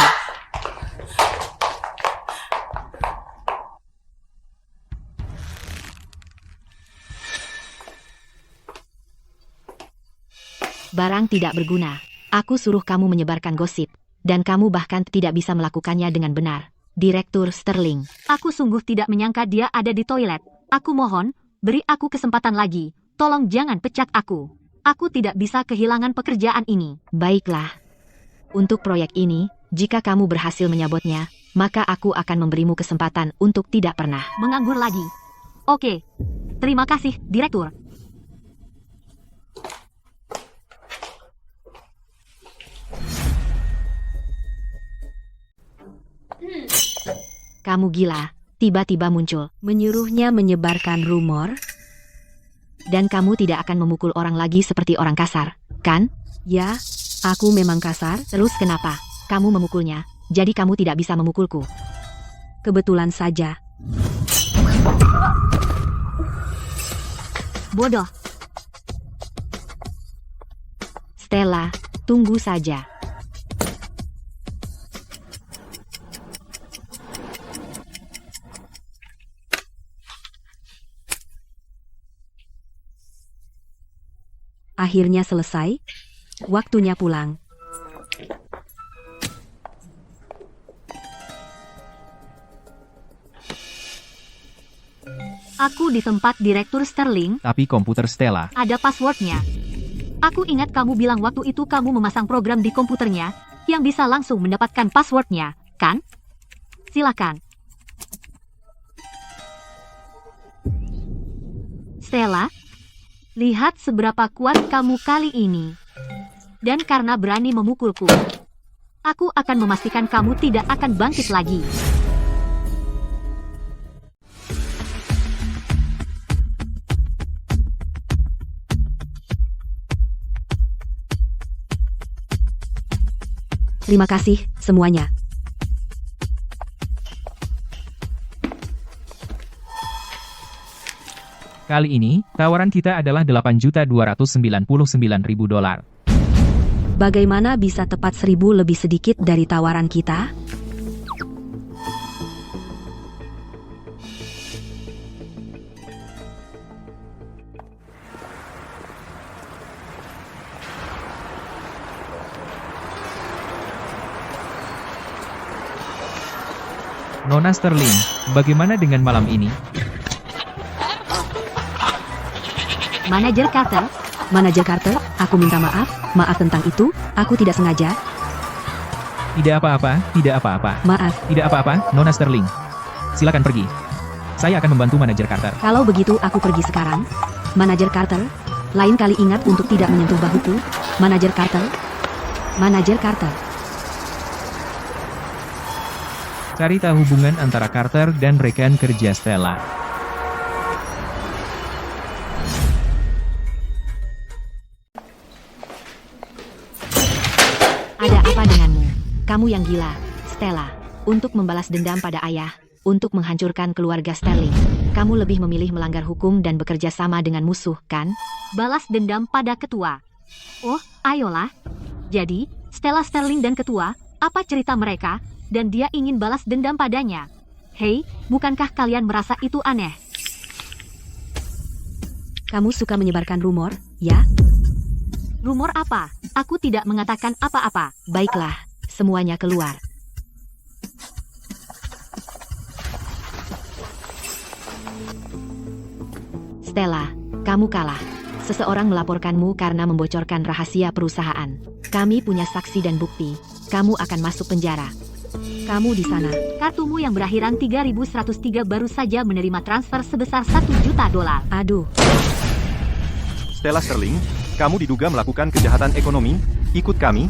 Barang tidak berguna. Aku suruh kamu menyebarkan gosip. Dan kamu bahkan tidak bisa melakukannya dengan benar. Direktur Sterling. Aku sungguh tidak menyangka dia ada di toilet. Aku mohon, beri aku kesempatan lagi. Tolong jangan pecat aku. Aku tidak bisa kehilangan pekerjaan ini. Baiklah. Untuk proyek ini, jika kamu berhasil menyabotnya, maka aku akan memberimu kesempatan untuk tidak pernah menganggur lagi. Oke. Terima kasih, Direktur. Kamu gila, tiba-tiba muncul, menyuruhnya menyebarkan rumor, dan kamu tidak akan memukul orang lagi seperti orang kasar, kan? Ya, aku memang kasar. Terus kenapa? Kamu memukulnya, jadi kamu tidak bisa memukulku. Kebetulan saja. Bodoh. Stella, tunggu saja. Akhirnya selesai. Waktunya pulang. Aku di tempat Direktur Sterling. Tapi komputer Stella. Ada passwordnya. Aku ingat kamu bilang waktu itu kamu memasang program di komputernya yang bisa langsung mendapatkan passwordnya, kan? Silakan. Stella, lihat seberapa kuat kamu kali ini. Dan karena berani memukulku, aku akan memastikan kamu tidak akan bangkit lagi. Terima kasih semuanya. Kali ini, tawaran kita adalah $8.299.000. Bagaimana bisa tepat 1.000 lebih sedikit dari tawaran kita? Nona Sterling, bagaimana dengan malam ini? Manajer Carter? Manajer Carter, aku minta maaf. Maaf tentang itu, aku tidak sengaja. Tidak apa-apa, tidak apa-apa. Maaf. Tidak apa-apa, Nona Sterling. Silakan pergi. Saya akan membantu Manajer Carter. Kalau begitu aku pergi sekarang. Manajer Carter, lain kali ingat untuk tidak menyentuh bahuku. Manajer Carter. Manajer Carter. Cari tahu hubungan antara Carter dan rekan kerja Stella. Ada apa denganmu? Kamu yang gila, Stella. Untuk membalas dendam pada ayah, untuk menghancurkan keluarga Sterling. Kamu lebih memilih melanggar hukum dan bekerja sama dengan musuh, kan? Balas dendam pada ketua. Oh, ayolah. Jadi, Stella Sterling dan ketua, apa cerita mereka? Dan dia ingin balas dendam padanya. Hei, bukankah kalian merasa itu aneh? Kamu suka menyebarkan rumor, ya? Rumor apa? Aku tidak mengatakan apa-apa. Baiklah, semuanya keluar. Stella, kamu kalah. Seseorang melaporkanmu karena membocorkan rahasia perusahaan. Kami punya saksi dan bukti. Kamu akan masuk penjara. Kamu di sana. Kartumu yang berakhiran 3103 baru saja menerima transfer sebesar $1 juta. Aduh. Stella Sterling, kamu diduga melakukan kejahatan ekonomi. Ikut kami.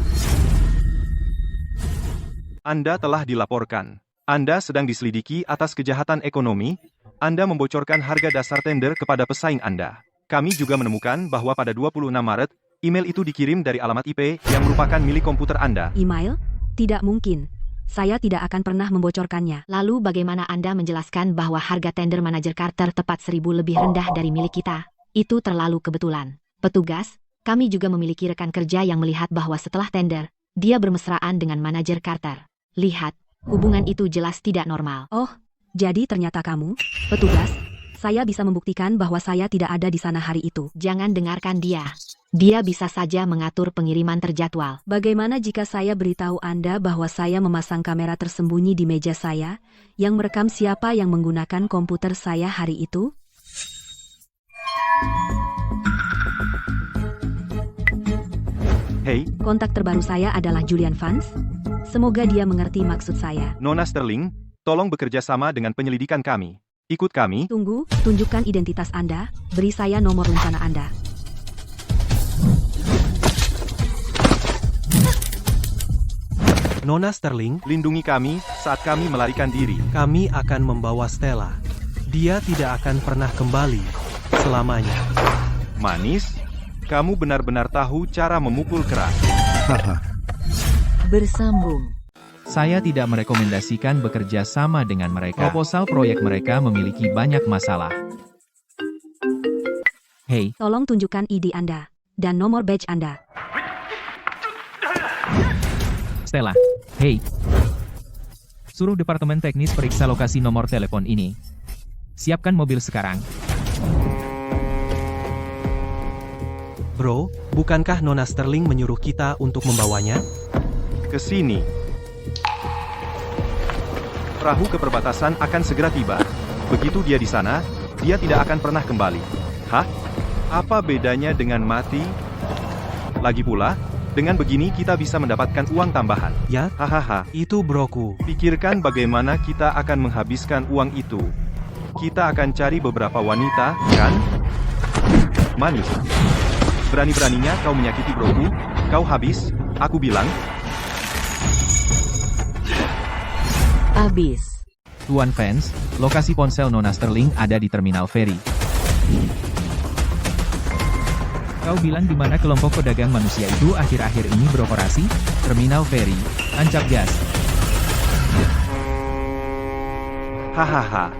Anda telah dilaporkan. Anda sedang diselidiki atas kejahatan ekonomi. Anda membocorkan harga dasar tender kepada pesaing Anda. Kami juga menemukan bahwa pada 26 Maret, email itu dikirim dari alamat IP yang merupakan milik komputer Anda. Email? Tidak mungkin. Saya tidak akan pernah membocorkannya. Lalu bagaimana Anda menjelaskan bahwa harga tender Manajer Carter tepat 1.000 lebih rendah dari milik kita? Itu terlalu kebetulan. Petugas, kami juga memiliki rekan kerja yang melihat bahwa setelah tender, Dia bermesraan dengan manajer Carter. Lihat, hubungan itu jelas tidak normal. Oh, jadi ternyata kamu, petugas. Saya bisa membuktikan bahwa saya tidak ada di sana hari itu. Jangan dengarkan dia. Dia bisa saja mengatur pengiriman terjadwal. Bagaimana jika saya beritahu Anda bahwa saya memasang kamera tersembunyi di meja saya, yang merekam siapa yang menggunakan komputer saya hari itu? Hei, Kontak terbaru saya adalah Julian Vance. Semoga dia mengerti maksud saya. Nona Sterling, tolong bekerja sama dengan penyelidikan kami. Ikut kami. Tunggu, tunjukkan identitas Anda, beri saya nomor rencana Anda. Nona Sterling, Lindungi kami saat kami melarikan diri. kami akan membawa Stella. Dia tidak akan pernah kembali selamanya. Manis, kamu benar-benar tahu cara memukul keras. Haha. Bersambung. Saya tidak merekomendasikan bekerja sama dengan mereka. Proposal proyek mereka memiliki banyak masalah. Hei, Tolong tunjukkan ID Anda dan nomor badge Anda. Stella. Hei. Suruh departemen teknis periksa lokasi nomor telepon ini. Siapkan mobil sekarang. Bro, bukankah Nona Sterling menyuruh kita untuk membawanya? Ke sini. Perahu ke perbatasan akan segera tiba. Begitu dia di sana, dia tidak akan pernah kembali. Hah? Apa bedanya dengan mati? Lagi pula, dengan begini kita bisa mendapatkan uang tambahan. Ya, Hahaha. itu broku. Pikirkan bagaimana kita akan menghabiskan uang itu. Kita akan cari beberapa wanita, kan? Manis. Berani-beraninya kau menyakiti broku, kau habis, aku bilang. Abis. Tuan Vance, lokasi ponsel Nona Sterling ada di Terminal Ferry. Kau bilang di mana kelompok pedagang manusia itu akhir-akhir ini beroperasi? Terminal Ferry, tancap gas. Hahaha.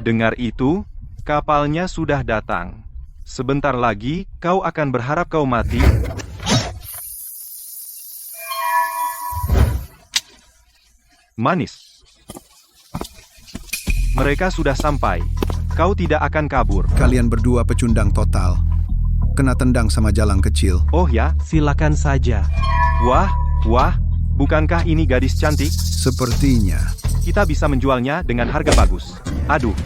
Dengar itu, kapalnya sudah datang. Sebentar lagi, kau akan berharap kau mati. Manis. Mereka sudah sampai. Kau tidak akan kabur. Kalian berdua pecundang total. Kena tendang sama jalang kecil. Oh ya? Silakan saja. Wah, bukankah ini gadis cantik? Sepertinya. Kita bisa menjualnya dengan harga bagus. Aduh,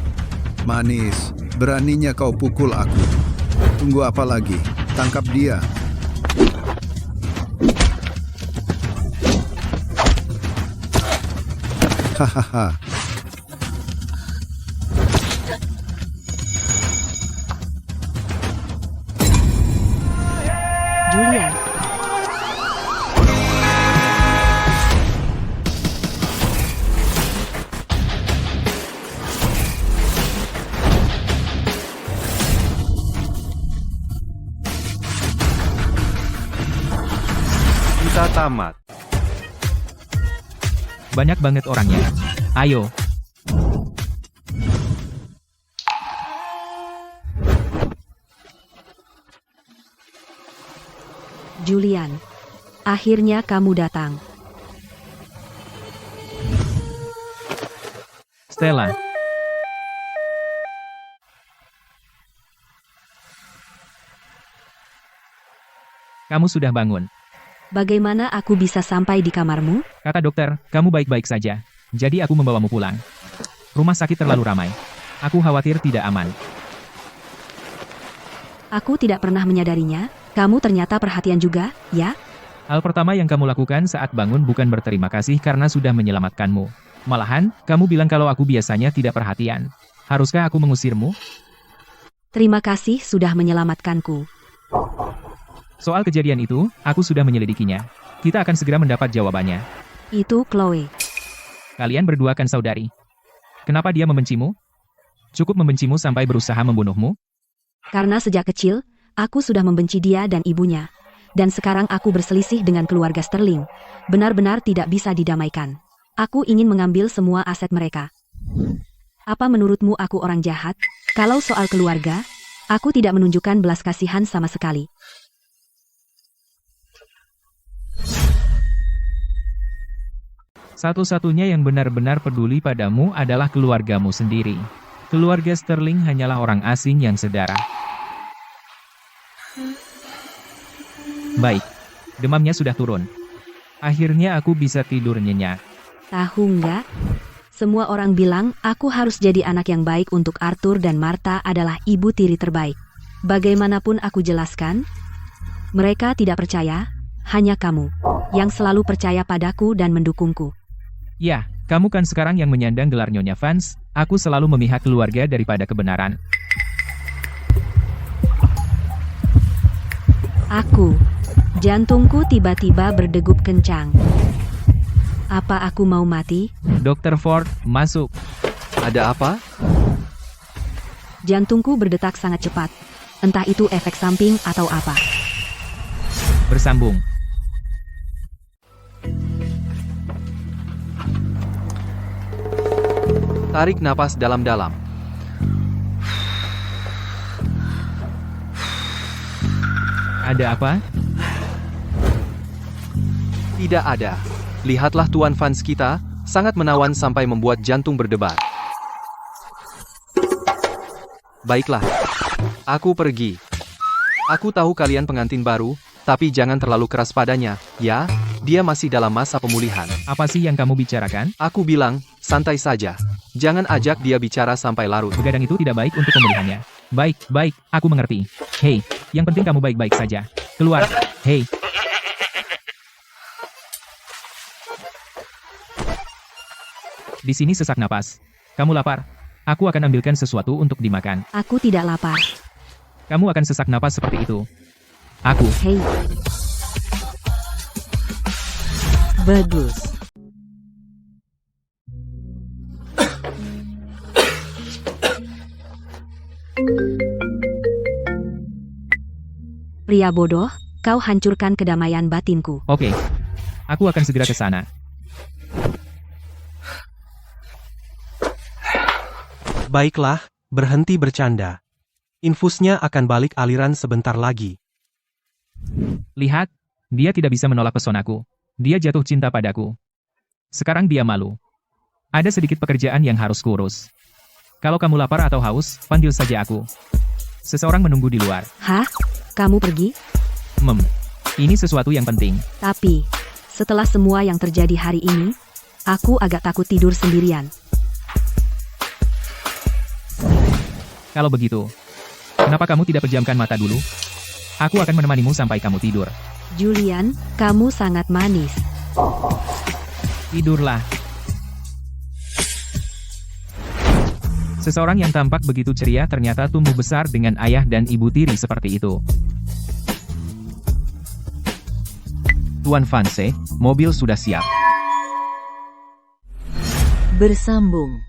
Manis, beraninya kau pukul aku. Tunggu apa lagi? Tangkap dia. Hahaha. Julian. kita tamat. Banyak banget orangnya. Ayo. Julian. Akhirnya kamu datang. Stella. Kamu sudah bangun. Bagaimana aku bisa sampai di kamarmu? Kata dokter, kamu baik-baik saja. Jadi aku membawamu pulang. Rumah sakit terlalu ramai. Aku khawatir tidak aman. Aku tidak pernah menyadarinya. Kamu ternyata perhatian juga, ya? Hal pertama yang kamu lakukan saat bangun bukan berterima kasih karena sudah menyelamatkanmu. Malahan, kamu bilang kalau aku biasanya tidak perhatian. Haruskah aku mengusirmu? Terima kasih sudah menyelamatkanku. Soal kejadian itu, aku sudah menyelidikinya. Kita akan segera mendapat jawabannya. Itu Chloe. Kalian berdua kan saudari. Kenapa dia membencimu? Cukup membencimu sampai berusaha membunuhmu? Karena sejak kecil, aku sudah membenci dia dan ibunya. Dan sekarang aku berselisih dengan keluarga Sterling. Benar-benar tidak bisa didamaikan. Aku ingin mengambil semua aset mereka. Apa menurutmu aku orang jahat? Kalau soal keluarga, aku tidak menunjukkan belas kasihan sama sekali. Satu-satunya yang benar-benar peduli padamu adalah keluargamu sendiri. Keluarga Sterling hanyalah orang asing yang sedarah. Baik, demamnya sudah turun. Akhirnya aku bisa tidur nyenyak. Tahu nggak? Semua orang bilang aku harus jadi anak yang baik untuk Arthur dan Martha adalah ibu tiri terbaik. Bagaimanapun aku jelaskan, mereka tidak percaya, hanya kamu yang selalu percaya padaku dan mendukungku. Ya, kamu kan sekarang yang menyandang gelar Nyonya Vance. Aku selalu memihak keluarga daripada kebenaran. Jantungku tiba-tiba berdegup kencang. Apa aku mau mati? Dr. Ford, masuk. Ada apa? Jantungku berdetak sangat cepat. Entah itu efek samping atau apa. Bersambung. Tarik napas dalam-dalam. Ada apa? Tidak ada. Lihatlah Tuan Vance kita, sangat menawan sampai membuat jantung berdebar. Baiklah. Aku pergi. Aku tahu kalian pengantin baru, tapi jangan terlalu keras padanya, ya? Dia masih dalam masa pemulihan. Apa sih yang kamu bicarakan? Aku bilang, santai saja. Jangan ajak dia bicara sampai larut. Begadang itu tidak baik untuk pemulihannya. Baik, aku mengerti. Hei, yang penting kamu baik-baik saja. Keluar. Hei. Di sini sesak napas. Kamu lapar? Aku akan ambilkan sesuatu untuk dimakan. Aku tidak lapar. Kamu akan sesak napas seperti itu. Aku. Hei. Bagus. Pria bodoh, kau hancurkan kedamaian batinku. Oke. Aku akan segera ke sana. Baiklah, berhenti bercanda. Infusnya akan balik aliran sebentar lagi. Lihat, dia tidak bisa menolak pesonaku. Dia jatuh cinta padaku. Sekarang dia malu. Ada sedikit pekerjaan yang harus kurus. Kalau kamu lapar atau haus, panggil saja aku. Seseorang menunggu di luar. Hah? Kamu pergi? Ini sesuatu yang penting. Tapi, setelah semua yang terjadi hari ini, aku agak takut tidur sendirian. Kalau begitu, kenapa kamu tidak pejamkan mata dulu? Aku akan menemanimu sampai kamu tidur. Julian, kamu sangat manis. Tidurlah. Seseorang yang tampak begitu ceria ternyata tumbuh besar dengan ayah dan ibu tiri seperti itu. Tuan Vance, mobil sudah siap. Bersambung.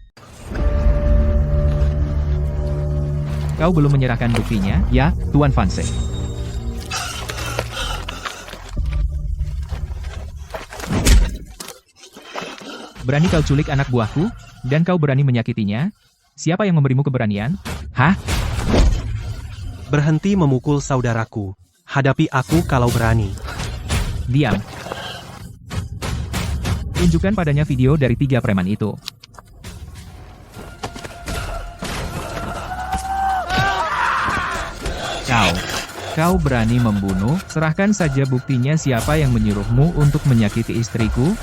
Kau belum menyerahkan buktinya, ya, Tuan Vance? Berani kau culik anak buahku? Dan kau berani menyakitinya? Siapa yang memberimu keberanian? Hah? Berhenti memukul saudaraku. Hadapi aku kalau berani. Diam. Tunjukkan padanya video dari 3 preman itu. Kau berani membunuh? Serahkan saja buktinya siapa yang menyuruhmu untuk menyakiti istriku,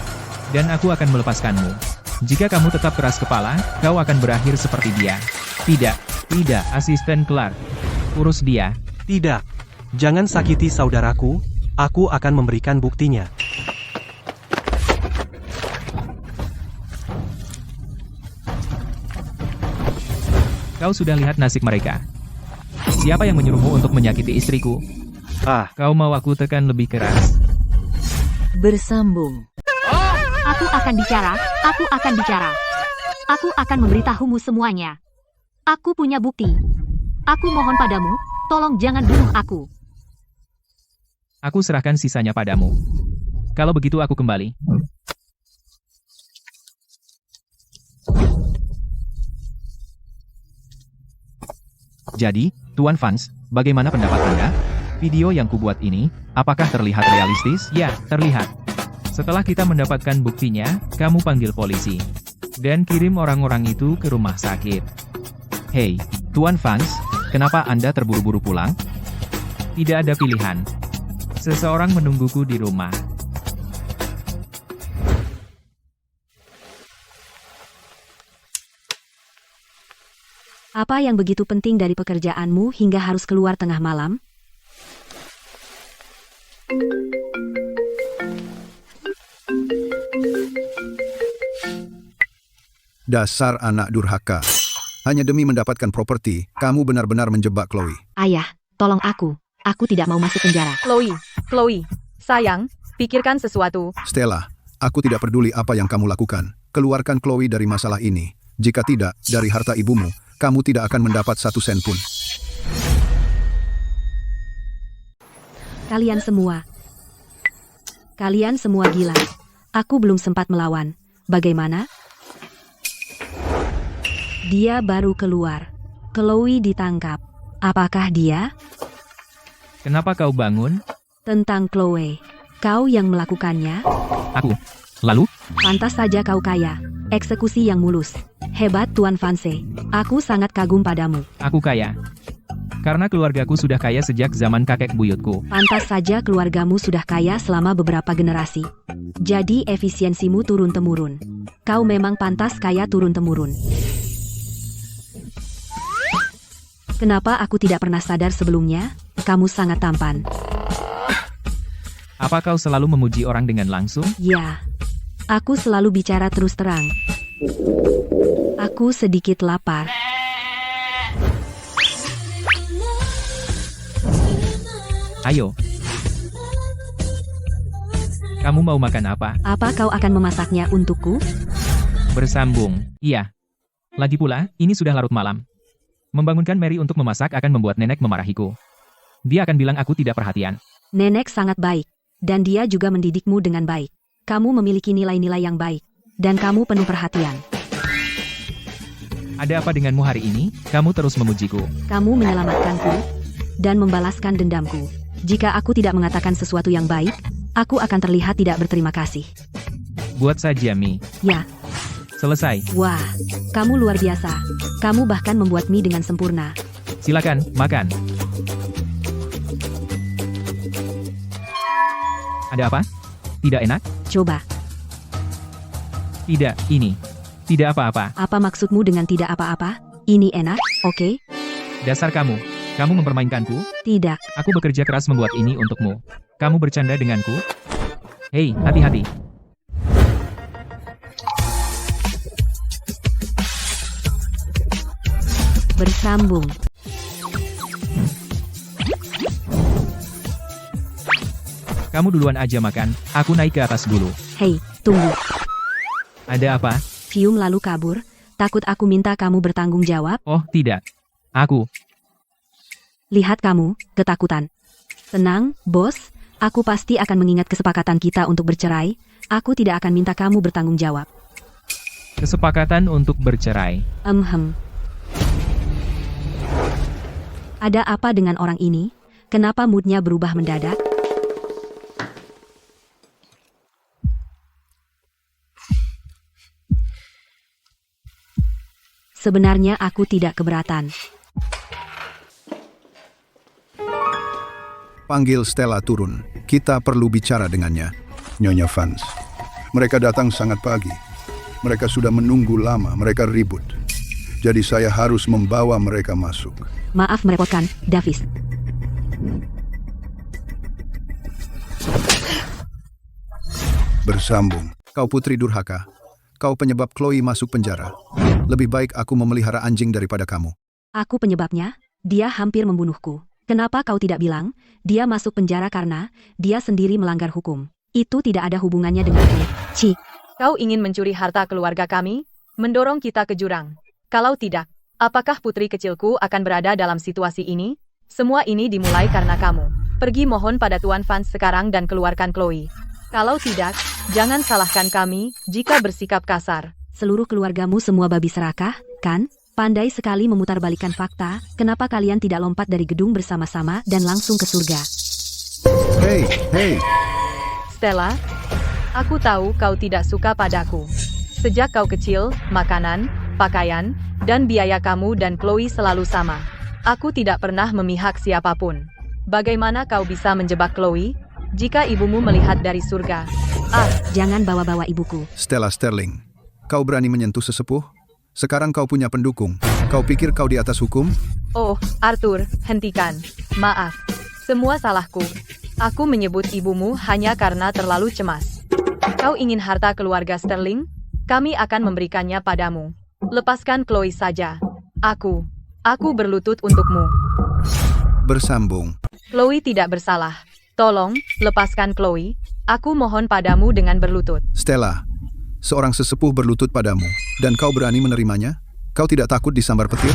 dan aku akan melepaskanmu. Jika kamu tetap keras kepala, kau akan berakhir seperti dia. Tidak, Asisten Clark. Urus dia. Tidak. Jangan sakiti saudaraku, aku akan memberikan buktinya. Kau sudah lihat nasib mereka. Siapa yang menyuruhmu untuk menyakiti istriku? Kau mau aku tekan lebih keras? Bersambung. Aku akan bicara. Aku akan memberitahumu semuanya. Aku punya bukti. Aku mohon padamu, tolong jangan bunuh aku. Aku serahkan sisanya padamu. Kalau begitu aku kembali. Jadi, Tuan Vance, bagaimana pendapat Anda? Video yang kubuat ini, apakah terlihat realistis? Ya, terlihat. Setelah kita mendapatkan buktinya, kamu panggil polisi. Dan kirim orang-orang itu ke rumah sakit. Hei, Tuan Vance, kenapa Anda terburu-buru pulang? Tidak ada pilihan. Seseorang menungguku di rumah. Apa yang begitu penting dari pekerjaanmu hingga harus keluar tengah malam? Dasar anak durhaka. Hanya demi mendapatkan properti, kamu benar-benar menjebak Chloe. Ayah, tolong aku. Aku tidak mau masuk penjara. Chloe, sayang, pikirkan sesuatu. Stella, aku tidak peduli apa yang kamu lakukan. Keluarkan Chloe dari masalah ini. Jika tidak, dari harta ibumu, kamu tidak akan mendapat 1 sen pun. Kalian semua gila. Aku belum sempat melawan. Bagaimana? Dia baru keluar. Chloe ditangkap. Apakah dia? Kenapa kau bangun? Tentang Chloe. Kau yang melakukannya? Aku. Lalu? Pantas saja kau kaya. Eksekusi yang mulus. Hebat Tuan Vance. Aku sangat kagum padamu. Aku kaya. Karena keluargaku sudah kaya sejak zaman kakek buyutku. Pantas saja keluargamu sudah kaya selama beberapa generasi. Jadi efisiensimu turun-temurun. Kau memang pantas kaya turun-temurun. Kenapa aku tidak pernah sadar sebelumnya? Kamu sangat tampan. Apa kau selalu memuji orang dengan langsung? Ya, aku selalu bicara terus terang. Aku sedikit lapar. Ayo. Kamu mau makan apa? Apa kau akan memasaknya untukku? Bersambung. Iya. Lagi pula, ini sudah larut malam. Membangunkan Mary untuk memasak akan membuat nenek memarahiku. Dia akan bilang aku tidak perhatian. Nenek sangat baik, dan dia juga mendidikmu dengan baik. Kamu memiliki nilai-nilai yang baik, dan kamu penuh perhatian. Ada apa denganmu hari ini? Kamu terus memujiku. Kamu menyelamatkanku, dan membalaskan dendamku. Jika aku tidak mengatakan sesuatu yang baik, aku akan terlihat tidak berterima kasih. Buat saja mie. Ya. Selesai. Wah, kamu luar biasa. Kamu bahkan membuat mie dengan sempurna. Silakan, makan. Ada apa? Tidak enak? Coba. Tidak, ini. Tidak apa-apa. Apa maksudmu dengan tidak apa-apa? Ini enak, oke? Dasar kamu. Kamu mempermainkanku? Tidak. Aku bekerja keras membuat ini untukmu. Kamu bercanda denganku? Hei, hati-hati. Bersambung. Kamu duluan aja makan, aku naik ke atas dulu. Hei, tunggu. Ada apa? Fium lalu kabur, takut aku minta kamu bertanggung jawab. Oh, tidak. Aku. Lihat kamu, ketakutan. Tenang, bos, aku pasti akan mengingat kesepakatan kita untuk bercerai. Aku tidak akan minta kamu bertanggung jawab. Kesepakatan untuk bercerai. Ada apa dengan orang ini? Kenapa moodnya berubah mendadak? Sebenarnya aku tidak keberatan. Panggil Stella turun. Kita perlu bicara dengannya. Nyonya Vance. Mereka datang sangat pagi. Mereka sudah menunggu lama. Mereka ribut. Jadi saya harus membawa mereka masuk. Maaf merepotkan, Davis. Bersambung. Kau putri durhaka. Kau penyebab Chloe masuk penjara. Lebih baik aku memelihara anjing daripada kamu. Aku penyebabnya. Dia hampir membunuhku. Kenapa kau tidak bilang, dia masuk penjara karena dia sendiri melanggar hukum. Itu tidak ada hubungannya denganku. Ci. Kau ingin mencuri harta keluarga kami? Mendorong kita ke jurang? Kalau tidak, apakah putri kecilku akan berada dalam situasi ini? Semua ini dimulai karena kamu. Pergi mohon pada Tuan Vance sekarang dan keluarkan Chloe. Kalau tidak, jangan salahkan kami jika bersikap kasar. Seluruh keluargamu semua babi serakah, kan? Pandai sekali memutarbalikkan fakta. Kenapa kalian tidak lompat dari gedung bersama-sama dan langsung ke surga? Hei. Stella, Aku tahu kau tidak suka padaku. Sejak kau kecil, makanan, pakaian, dan biaya kamu dan Chloe selalu sama. Aku tidak pernah memihak siapapun. Bagaimana kau bisa menjebak Chloe? Jika ibumu melihat dari surga. Jangan bawa-bawa ibuku. Stella Sterling, kau berani menyentuh sesepuh? Sekarang kau punya pendukung. Kau pikir kau di atas hukum? Oh, Arthur, hentikan. Maaf. Semua salahku. Aku menyebut ibumu hanya karena terlalu cemas. Kau ingin harta keluarga Sterling? Kami akan memberikannya padamu. Lepaskan Chloe saja. Aku berlutut untukmu. Bersambung. Chloe tidak bersalah. Tolong, lepaskan Chloe. Aku mohon padamu dengan berlutut. Stella, seorang sesepuh berlutut padamu, dan kau berani menerimanya? Kau tidak takut disambar petir?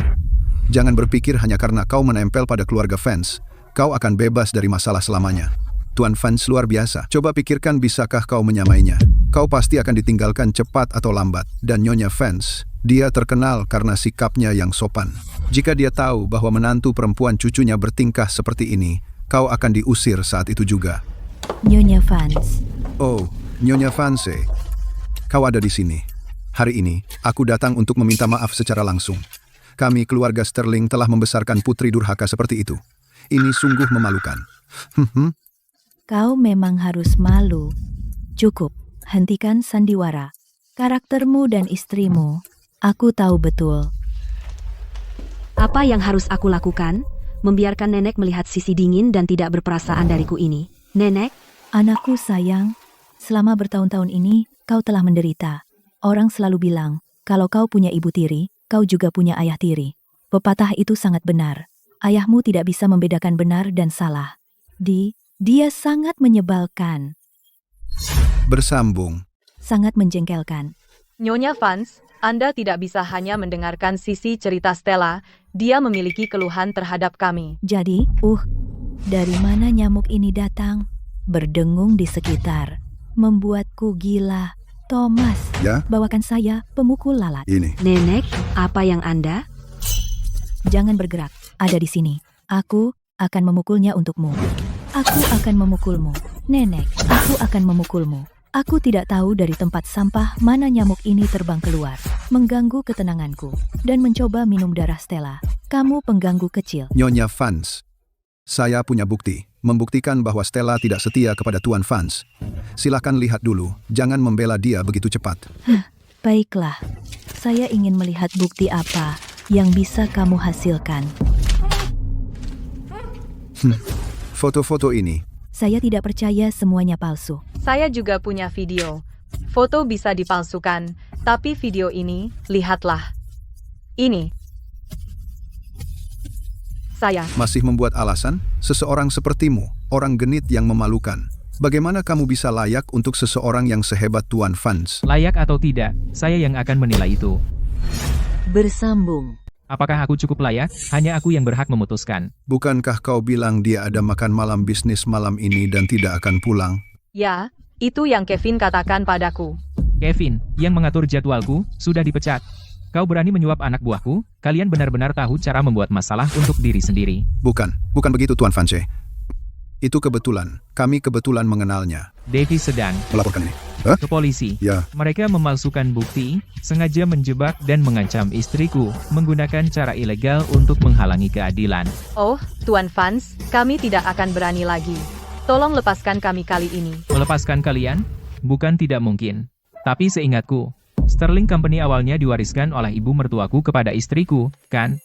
Jangan berpikir hanya karena kau menempel pada keluarga Vance, kau akan bebas dari masalah selamanya. Tuan Vance luar biasa. Coba pikirkan bisakah kau menyamainya. Kau pasti akan ditinggalkan cepat atau lambat. Dan Nyonya Vance, dia terkenal karena sikapnya yang sopan. Jika dia tahu bahwa menantu perempuan cucunya bertingkah seperti ini, kau akan diusir saat itu juga. Nyonya Vance. Oh, Nyonya Vance, kau ada di sini. Hari ini, aku datang untuk meminta maaf secara langsung. Kami keluarga Sterling telah membesarkan putri durhaka seperti itu. Ini sungguh memalukan. Kau memang harus malu. Cukup, hentikan sandiwara. Karaktermu dan istrimu, aku tahu betul. Apa yang harus aku lakukan? Membiarkan nenek melihat sisi dingin dan tidak berperasaan dariku ini. Nenek, Anakku sayang, selama bertahun-tahun ini, kau telah menderita. Orang selalu bilang, kalau kau punya ibu tiri, kau juga punya ayah tiri. Pepatah itu sangat benar. Ayahmu tidak bisa membedakan benar dan salah. Dia sangat menyebalkan, Bersambung. sangat menjengkelkan. Nyonya Vance, Anda tidak bisa hanya mendengarkan sisi cerita Stella, dia memiliki keluhan terhadap kami. Jadi, dari mana nyamuk ini datang? Berdengung di sekitar. Membuatku gila. Thomas, Ya, bawakan saya pemukul lalat. ini. nenek, apa yang Anda? Jangan bergerak, ada di sini. Aku akan memukulnya untukmu. Aku akan memukulmu. Nenek, aku akan memukulmu. Aku tidak tahu dari tempat sampah mana nyamuk ini terbang keluar, mengganggu ketenanganku, dan mencoba minum darah Stella. Kamu pengganggu kecil. Nyonya Vance, saya punya bukti. Membuktikan bahwa Stella tidak setia kepada Tuan Vance. Silakan lihat dulu, jangan membela dia begitu cepat. Baiklah, saya ingin melihat bukti apa yang bisa kamu hasilkan. Foto-foto ini. Saya tidak percaya semuanya palsu. Saya juga punya video. Foto bisa dipalsukan, tapi video ini, lihatlah. Ini. Saya. Masih membuat alasan? Seseorang sepertimu, orang genit yang memalukan. Bagaimana kamu bisa layak untuk seseorang yang sehebat Tuan Vance? Layak atau tidak, saya yang akan menilai itu. Bersambung. Apakah aku cukup layak? Hanya aku yang berhak memutuskan. Bukankah kau bilang dia ada makan malam bisnis malam ini dan tidak akan pulang? Ya, itu yang Kevin katakan padaku. Kevin, yang mengatur jadwalku, sudah dipecat. Kau berani menyuap anak buahku? Kalian benar-benar tahu cara membuat masalah untuk diri sendiri. Bukan begitu Tuan Vance. Itu kebetulan, kami kebetulan mengenalnya. Davy sedang Melaporkan ini. ke polisi. Ya, Mereka memalsukan bukti, sengaja menjebak dan mengancam istriku, menggunakan cara ilegal untuk menghalangi keadilan. Oh, Tuan Vance, kami tidak akan berani lagi. Tolong lepaskan kami kali ini. Melepaskan kalian? Bukan tidak mungkin. Tapi seingatku, Sterling Company awalnya diwariskan oleh ibu mertuaku kepada istriku, kan?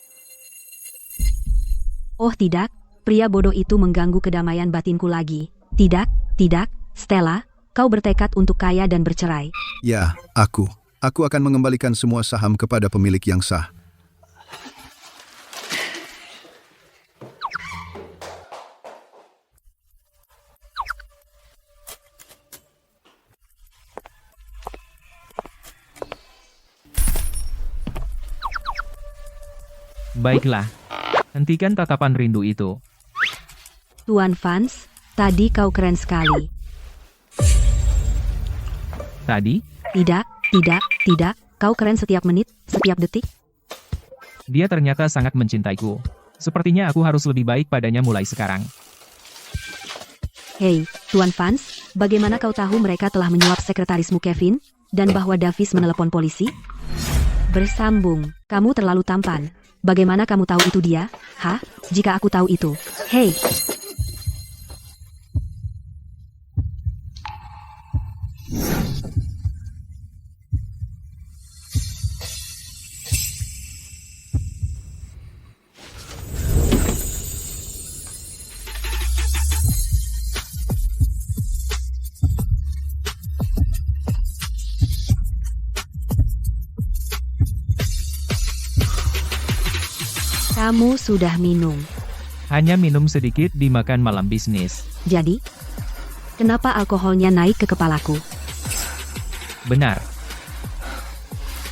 Oh tidak, pria bodoh itu mengganggu kedamaian batinku lagi. Tidak, Stella, kau bertekad untuk kaya dan bercerai. ya, aku akan mengembalikan semua saham kepada pemilik yang sah. Baiklah. Hentikan tatapan rindu itu. Tuan Vance, tadi kau keren sekali. Tadi, Tidak, kau keren setiap menit, setiap detik. dia ternyata sangat mencintaiku. Sepertinya aku harus lebih baik padanya mulai sekarang. Hei, Tuan Vance, bagaimana kau tahu mereka telah menyuap sekretarismu Kevin, dan bahwa Davis menelepon polisi? Bersambung, kamu terlalu tampan. Bagaimana kamu tahu itu dia? Hah? Jika aku tahu itu. Hei! Kamu sudah minum. Hanya minum sedikit dimakan malam bisnis. Jadi, kenapa alkoholnya naik ke kepalaku? Benar.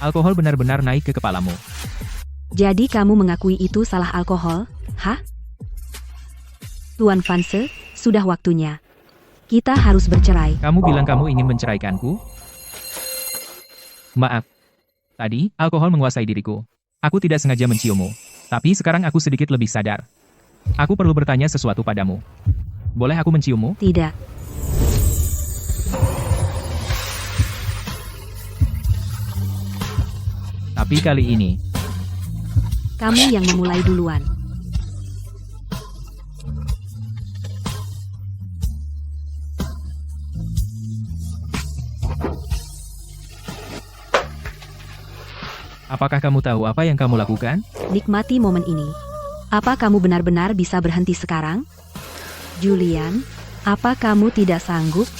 Alkohol benar-benar naik ke kepalamu. Jadi kamu mengakui itu salah alkohol? Hah? Tuan Vance, sudah waktunya. Kita harus bercerai. Kamu bilang kamu ingin menceraikanku? Maaf. Tadi, alkohol menguasai diriku. Aku tidak sengaja menciummu. Tapi sekarang aku sedikit lebih sadar. Aku perlu bertanya sesuatu padamu. Boleh aku menciummu? Tidak. Tapi kali ini, Kamu yang memulai duluan. apakah kamu tahu apa yang kamu lakukan? Nikmati momen ini. Apa kamu benar-benar bisa berhenti sekarang? Julian, apa kamu tidak sanggup?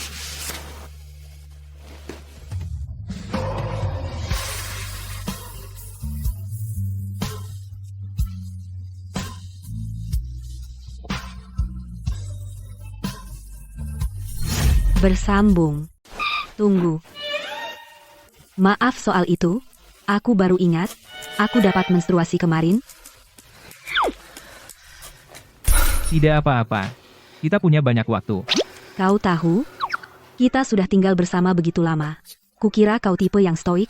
Bersambung. Tunggu. Maaf soal itu. Aku baru ingat. Aku dapat menstruasi kemarin. Tidak apa-apa. Kita punya banyak waktu. Kau tahu? Kita sudah tinggal bersama begitu lama. Kukira kau tipe yang stoik.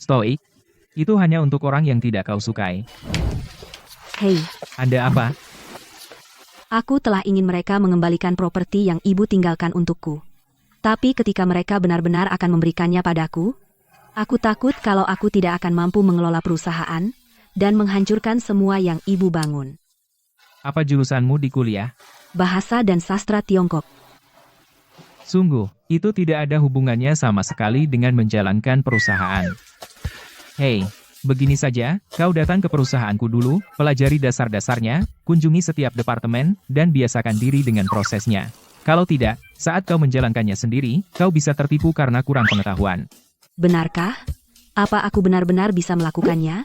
Stoik? Itu hanya untuk orang yang tidak kau sukai. Hei, Anda apa? aku telah ingin mereka mengembalikan properti yang ibu tinggalkan untukku. Tapi ketika mereka benar-benar akan memberikannya padaku, aku takut kalau aku tidak akan mampu mengelola perusahaan dan menghancurkan semua yang ibu bangun. Apa jurusanmu di kuliah? Bahasa dan sastra Tiongkok. Sungguh, itu tidak ada hubungannya sama sekali dengan menjalankan perusahaan. Hei, begini saja, kau datang ke perusahaanku dulu, pelajari dasar-dasarnya, kunjungi setiap departemen, dan biasakan diri dengan prosesnya. Kalau tidak, saat kau menjalankannya sendiri, kau bisa tertipu karena kurang pengetahuan. Benarkah? Apa aku benar-benar bisa melakukannya?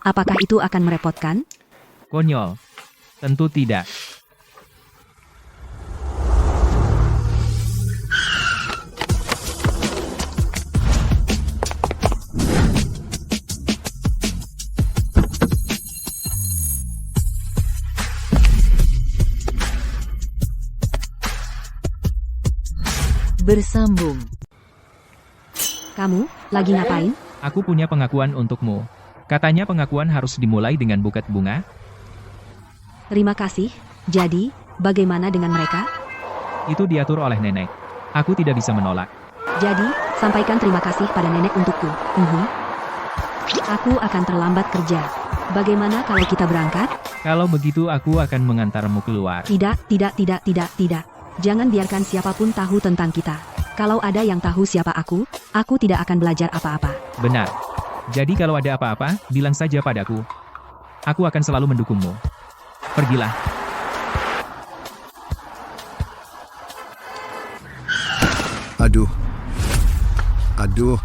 Apakah itu akan merepotkan? Konyol. Tentu tidak. Bersambung. Kamu, lagi ngapain? Aku punya pengakuan untukmu. Katanya pengakuan harus dimulai dengan buket bunga. Terima kasih. Jadi, bagaimana dengan mereka? Itu diatur oleh nenek. Aku tidak bisa menolak. Jadi, sampaikan terima kasih pada nenek untukku. Aku akan terlambat kerja. Bagaimana kalau kita berangkat? Kalau begitu aku akan mengantarmu keluar. Tidak. Jangan biarkan siapapun tahu tentang kita. Kalau ada yang tahu siapa aku tidak akan belajar apa-apa. Benar. Jadi kalau ada apa-apa, bilang saja padaku. Aku akan selalu mendukungmu. Pergilah. Aduh.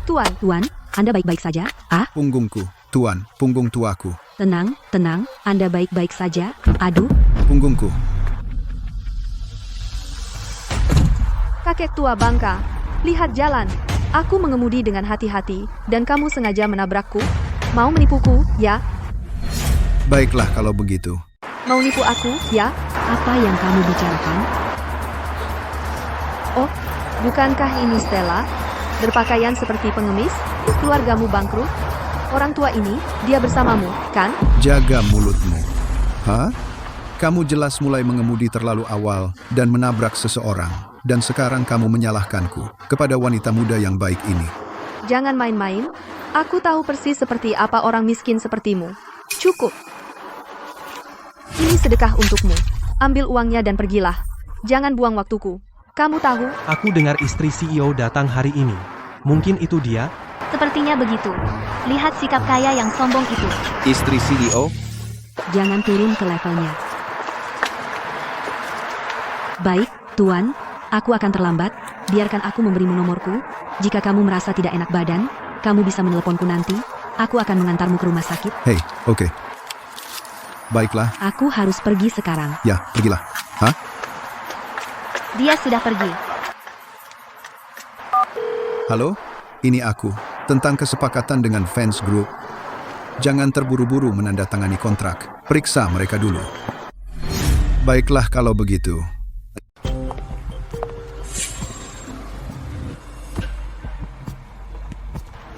Tuan, Anda baik-baik saja? Punggungku. Tuan, punggung tuaku. Tenang, Anda baik-baik saja? Aduh, Punggungku. Kakek tua bangka, lihat jalan. Aku mengemudi dengan hati-hati, dan kamu sengaja menabrakku. Mau menipuku, ya? Baiklah kalau begitu. Mau nipu aku, ya? apa yang kamu bicarakan? Oh, bukankah ini Stella? Berpakaian seperti pengemis? Keluargamu bangkrut? Orang tua ini, dia bersamamu, kan? Jaga mulutmu. Hah? Kamu jelas mulai mengemudi terlalu awal dan menabrak seseorang. dan sekarang kamu menyalahkanku kepada wanita muda yang baik ini. Jangan main-main. Aku tahu persis seperti apa orang miskin sepertimu. Cukup. Ini sedekah untukmu. Ambil uangnya dan pergilah. Jangan buang waktuku. Kamu tahu? Aku dengar istri CEO datang hari ini. Mungkin itu dia? Sepertinya begitu. Lihat sikap kaya yang sombong itu. Istri CEO? Jangan turun ke levelnya. Baik, Tuan. Aku akan terlambat. Biarkan aku memberimu nomorku. Jika kamu merasa tidak enak badan, kamu bisa meneleponku nanti. Aku akan mengantarmu ke rumah sakit. Hei, oke. Baiklah, Aku harus pergi sekarang. ya, pergilah. Hah? Dia sudah pergi. Halo? Ini aku. Tentang kesepakatan dengan fans group. Jangan terburu-buru menandatangani kontrak. Periksa mereka dulu. Baiklah kalau begitu.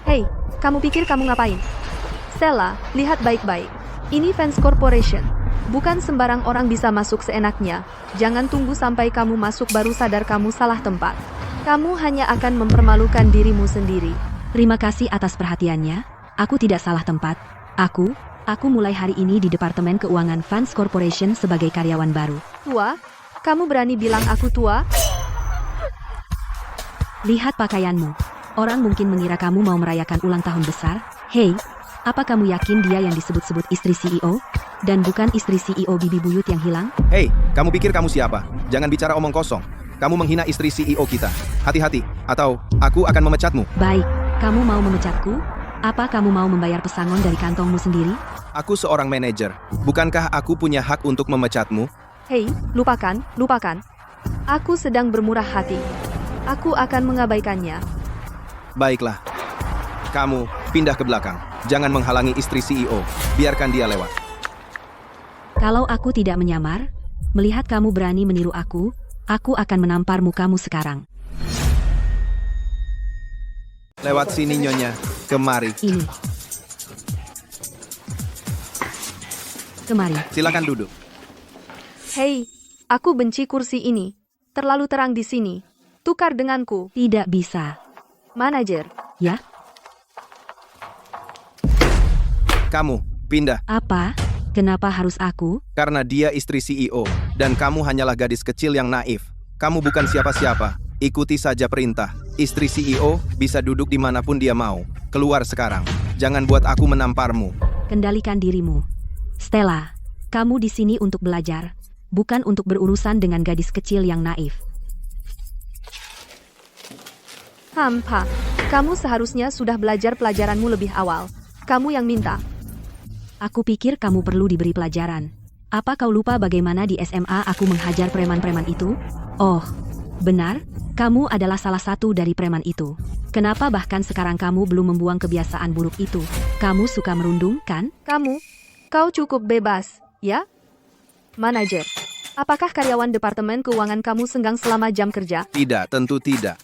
Hei, kamu pikir kamu ngapain? Stella, lihat baik-baik. Ini Fans Corporation. Bukan sembarang orang bisa masuk seenaknya. Jangan tunggu sampai kamu masuk baru sadar kamu salah tempat. Kamu hanya akan mempermalukan dirimu sendiri. Terima kasih atas perhatiannya. Aku tidak salah tempat. Aku mulai hari ini di Departemen Keuangan Fans Corporation sebagai karyawan baru. Tua? Kamu berani bilang aku tua? Lihat pakaianmu. Orang mungkin mengira kamu mau merayakan ulang tahun besar. Hei, apa kamu yakin dia yang disebut-sebut istri CEO? Dan bukan istri CEO Bibi Buyut yang hilang? Hei, kamu pikir kamu siapa? Jangan bicara omong kosong. Kamu menghina istri CEO kita. Hati-hati, atau aku akan memecatmu. Baik, kamu mau memecatku? Apa kamu mau membayar pesangon dari kantongmu sendiri? Aku seorang manajer. Bukankah aku punya hak untuk memecatmu? Hei, lupakan. Aku sedang bermurah hati. Aku akan mengabaikannya. Baiklah. Kamu pindah ke belakang. Jangan menghalangi istri CEO. Biarkan dia lewat. Kalau aku tidak menyamar, melihat kamu berani meniru aku akan menampar mukamu sekarang. Lewat sini, Nyonya. Kemari. Ini. Kemari. Silakan duduk. Hei, aku benci kursi ini. Terlalu terang di sini. Tukar denganku. Tidak bisa. Manajer. Ya? Kamu, pindah. Apa? Kenapa harus aku? Karena dia istri CEO. Dan kamu hanyalah gadis kecil yang naif. Kamu bukan siapa-siapa. Ikuti saja perintah. Istri CEO bisa duduk dimanapun dia mau. Keluar sekarang. Jangan buat aku menamparmu. Kendalikan dirimu. Stella, kamu di sini untuk belajar, bukan untuk berurusan dengan gadis kecil yang naif. Hampa, kamu seharusnya sudah belajar pelajaranmu lebih awal. Kamu yang minta. Aku pikir kamu perlu diberi pelajaran. Apa kau lupa bagaimana di SMA aku menghajar preman-preman itu? Oh, benar, kamu adalah salah satu dari preman itu. Kenapa bahkan sekarang kamu belum membuang kebiasaan buruk itu? Kamu suka merundung, kan? Kau cukup bebas, ya? Manajer, apakah karyawan Departemen Keuangan kamu senggang selama jam kerja? Tidak, tentu tidak.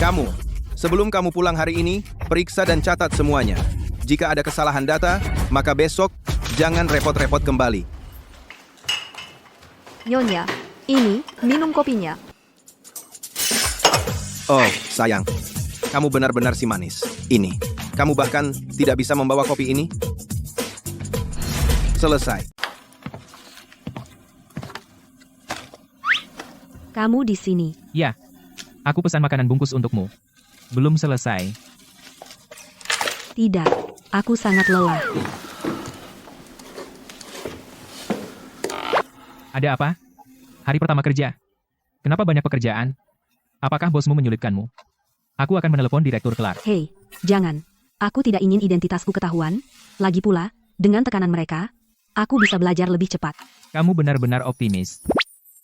Kamu, sebelum kamu pulang hari ini, periksa dan catat semuanya. Jika ada kesalahan data, maka besok jangan repot-repot kembali. Nyonya, ini, minum kopinya. Oh, sayang. Kamu benar-benar si manis. Ini. Kamu bahkan tidak bisa membawa kopi ini? Selesai. Kamu di sini. Ya, aku pesan makanan bungkus untukmu. Belum selesai. Tidak, aku sangat lelah. Ada apa? Hari pertama kerja. Kenapa banyak pekerjaan? Apakah bosmu menyulitkanmu? Aku akan menelepon direktur Clark. Hei, jangan. Aku tidak ingin identitasku ketahuan. Lagi pula, dengan tekanan mereka, aku bisa belajar lebih cepat. Kamu benar-benar optimis.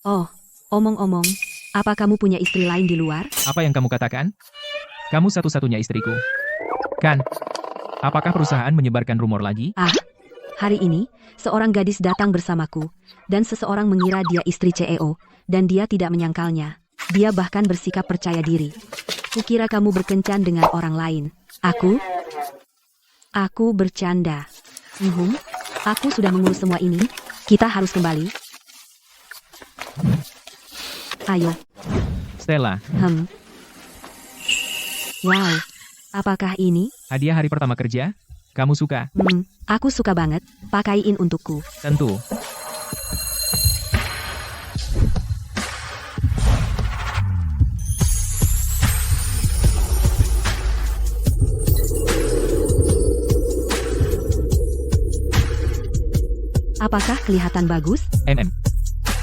Oh, omong-omong, apa kamu punya istri lain di luar? Apa yang kamu katakan? Kamu satu-satunya istriku. Kan? Apakah perusahaan menyebarkan rumor lagi? Hari ini, seorang gadis datang bersamaku, dan seseorang mengira dia istri CEO, dan dia tidak menyangkalnya. Dia bahkan bersikap percaya diri. Kukira kamu berkencan dengan orang lain. Aku bercanda. Aku sudah mengurus semua ini. Kita harus kembali. Ayo. Stella, Wow. Apakah ini? hadiah hari pertama kerja? Kamu suka? Aku suka banget. Pakaiin untukku. Tentu. Apakah kelihatan bagus?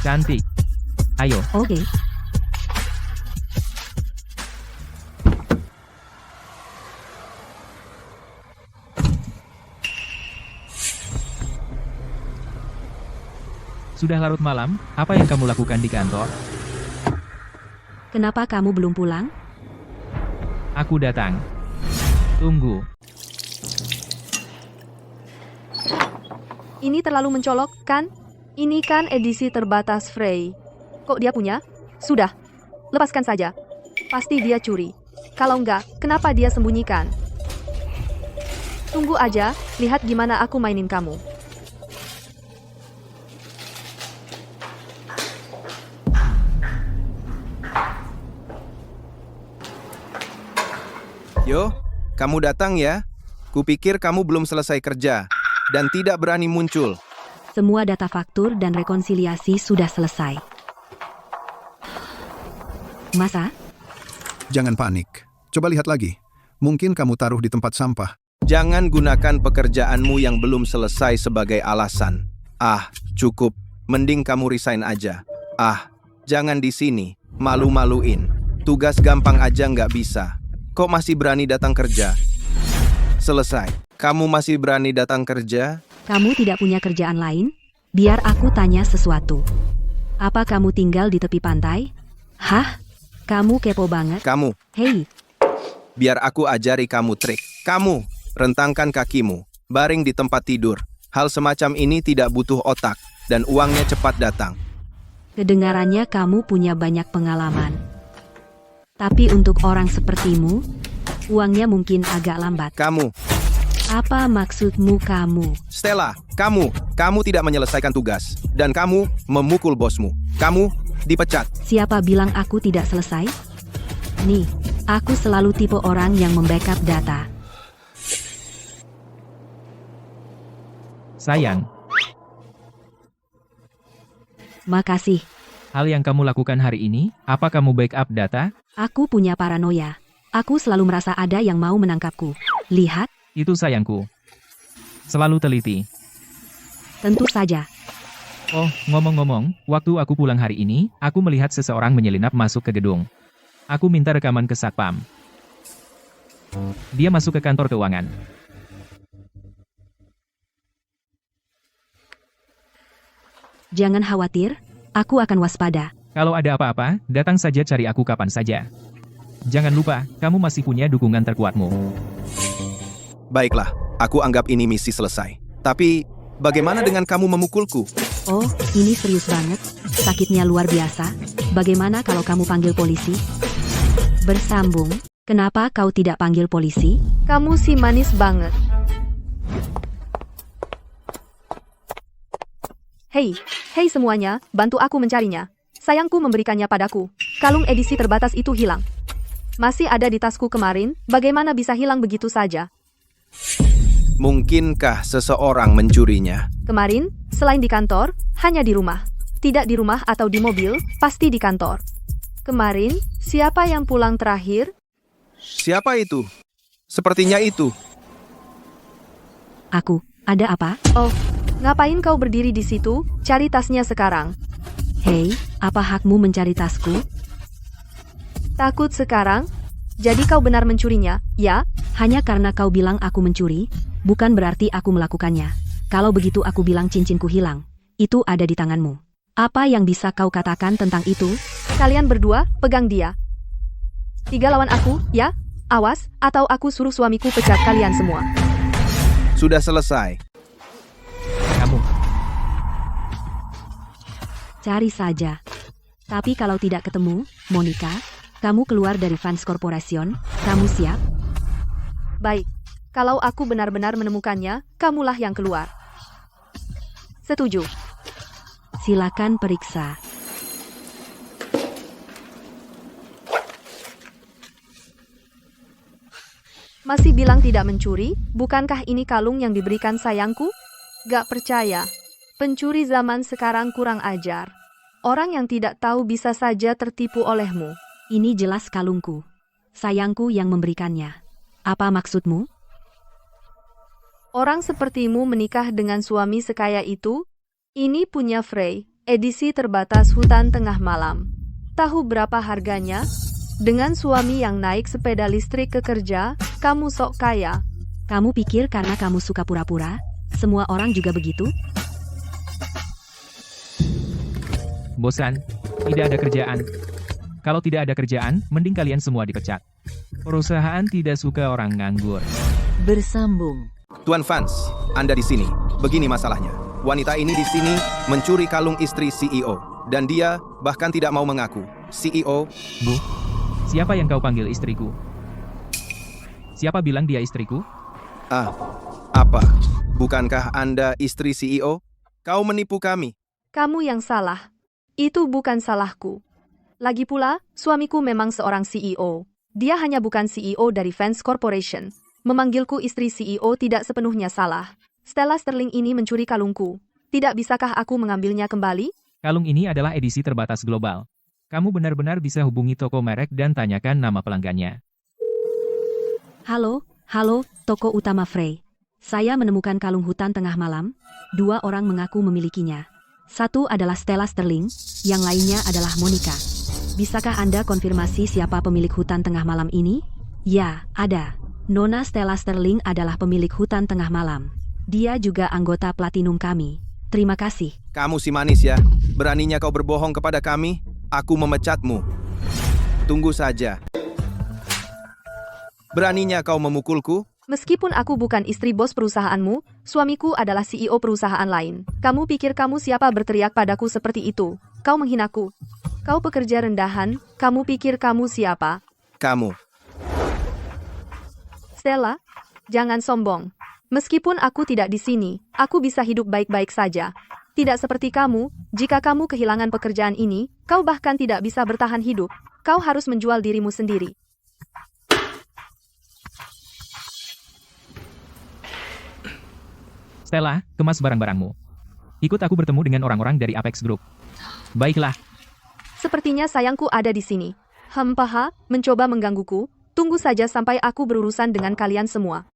Cantik. Ayo. Oke. Sudah larut malam, apa yang kamu lakukan di kantor? Kenapa kamu belum pulang? Aku datang. Tunggu. Ini terlalu mencolok, kan? Ini kan edisi terbatas Frey. Kok dia punya? Sudah. Lepaskan saja. Pasti dia curi. Kalau enggak, kenapa dia sembunyikan? Tunggu aja, lihat gimana aku mainin kamu. Yo, kamu datang ya? Kupikir kamu belum selesai kerja dan tidak berani muncul. Semua data faktur dan rekonsiliasi sudah selesai. Masa? Jangan panik. Coba lihat lagi. Mungkin kamu taruh di tempat sampah. Jangan gunakan pekerjaanmu yang belum selesai sebagai alasan. Cukup. Mending kamu resign aja. Jangan di sini. Malu-maluin. Tugas gampang aja nggak bisa. Kok masih berani datang kerja? Selesai. Kamu masih berani datang kerja? Kamu tidak punya kerjaan lain? Biar aku tanya sesuatu. Apa kamu tinggal di tepi pantai? Hah? Kamu kepo banget. Kamu. Hei, Biar aku ajari kamu trik. Kamu, rentangkan kakimu. Baring di tempat tidur. Hal semacam ini tidak butuh otak. Dan uangnya cepat datang. kedengarannya kamu punya banyak pengalaman. Tapi untuk orang sepertimu, uangnya mungkin agak lambat. Kamu. Apa maksudmu kamu? Stella, kamu tidak menyelesaikan tugas. Dan kamu memukul bosmu. Kamu dipecat. Siapa bilang aku tidak selesai? Nih, aku selalu tipe orang yang membackup data. Sayang, Makasih. hal yang kamu lakukan hari ini, apa kamu backup data? Aku punya paranoia. Aku selalu merasa ada yang mau menangkapku. Lihat, Itu sayangku. Selalu teliti. tentu saja. Oh, ngomong-ngomong, waktu aku pulang hari ini, aku melihat seseorang menyelinap masuk ke gedung. Aku minta rekaman ke Satpam. Dia masuk ke kantor keuangan. Jangan khawatir, aku akan waspada. Kalau ada apa-apa, datang saja cari aku kapan saja. Jangan lupa, kamu masih punya dukungan terkuatmu. Baiklah, aku anggap ini misi selesai. Tapi, bagaimana dengan kamu memukulku? Oh, ini serius banget. Sakitnya luar biasa. Bagaimana kalau kamu panggil polisi? Bersambung, kenapa kau tidak panggil polisi? Kamu sih manis banget. Hei semuanya, bantu aku mencarinya. Sayangku memberikannya padaku. Kalung edisi terbatas itu hilang. Masih ada di tasku kemarin, bagaimana bisa hilang begitu saja? Mungkinkah seseorang mencurinya? Kemarin, selain di kantor, hanya di rumah. Tidak di rumah atau di mobil, pasti di kantor. Kemarin, siapa yang pulang terakhir? Siapa itu? Sepertinya itu. Aku, ada apa? Oh, ngapain kau berdiri di situ? Cari tasnya sekarang. Hei, apa hakmu mencari tasku? Takut sekarang? Jadi kau benar mencurinya, ya? Hanya karena kau bilang aku mencuri, bukan berarti aku melakukannya. Kalau begitu aku bilang cincinku hilang. Itu ada di tanganmu. Apa yang bisa kau katakan tentang itu? Kalian berdua, pegang dia. 3 lawan aku, ya? Awas, atau aku suruh suamiku pecat kalian semua. Sudah selesai. Kamu, Cari saja. Tapi kalau tidak ketemu, Monica, kamu keluar dari Vance Corporation, kamu siap? Baik. Kalau aku benar-benar menemukannya, kamulah yang keluar. Setuju. Silakan periksa. Masih bilang tidak mencuri? Bukankah ini kalung yang diberikan sayangku? Gak percaya. Pencuri zaman sekarang kurang ajar. Orang yang tidak tahu bisa saja tertipu olehmu. Ini jelas kalungku. Sayangku yang memberikannya. Apa maksudmu? Orang sepertimu menikah dengan suami sekaya itu? Ini punya Frey, edisi terbatas hutan tengah malam. Tahu berapa harganya? Dengan suami yang naik sepeda listrik ke kerja, kamu sok kaya. Kamu pikir karena kamu suka pura-pura, semua orang juga begitu? Bosan, tidak ada kerjaan. Kalau tidak ada kerjaan, mending kalian semua dipecat. Perusahaan tidak suka orang nganggur. Bersambung. Tuan Vance, Anda di sini. Begini masalahnya. Wanita ini di sini mencuri kalung istri CEO. Dan dia bahkan tidak mau mengaku. CEO, Bu, siapa yang kau panggil istriku? Siapa bilang dia istriku? Apa? Bukankah Anda istri CEO? Kau menipu kami. Kamu yang salah. Itu bukan salahku. Lagi pula, suamiku memang seorang CEO. Dia hanya bukan CEO dari Vance Corporation. Memanggilku istri CEO tidak sepenuhnya salah. Stella Sterling ini mencuri kalungku. Tidak bisakah aku mengambilnya kembali? Kalung ini adalah edisi terbatas global. Kamu benar-benar bisa hubungi toko merek dan tanyakan nama pelanggannya. Halo, toko utama Frey. Saya menemukan kalung hutan tengah malam. 2 orang mengaku memilikinya. Satu adalah Stella Sterling, yang lainnya adalah Monica. Bisakah Anda konfirmasi siapa pemilik hutan tengah malam ini? Ya, ada. Nona Stella Sterling adalah pemilik hutan tengah malam. Dia juga anggota platinum kami. Terima kasih. Kamu si manis ya. Beraninya kau berbohong kepada kami? Aku memecatmu. Tunggu saja. Beraninya kau memukulku? Meskipun aku bukan istri bos perusahaanmu, suamiku adalah CEO perusahaan lain. Kamu pikir kamu siapa berteriak padaku seperti itu? Kau menghinaku. Kau pekerja rendahan, kamu pikir kamu siapa? Kamu. Stella, jangan sombong. Meskipun aku tidak di sini, aku bisa hidup baik-baik saja. Tidak seperti kamu, jika kamu kehilangan pekerjaan ini, kau bahkan tidak bisa bertahan hidup. Kau harus menjual dirimu sendiri. Stella, kemas barang-barangmu. Ikut aku bertemu dengan orang-orang dari Apex Group. Baiklah. Sepertinya sayangku ada di sini. Hampaha, mencoba menggangguku. Tunggu saja sampai aku berurusan dengan kalian semua.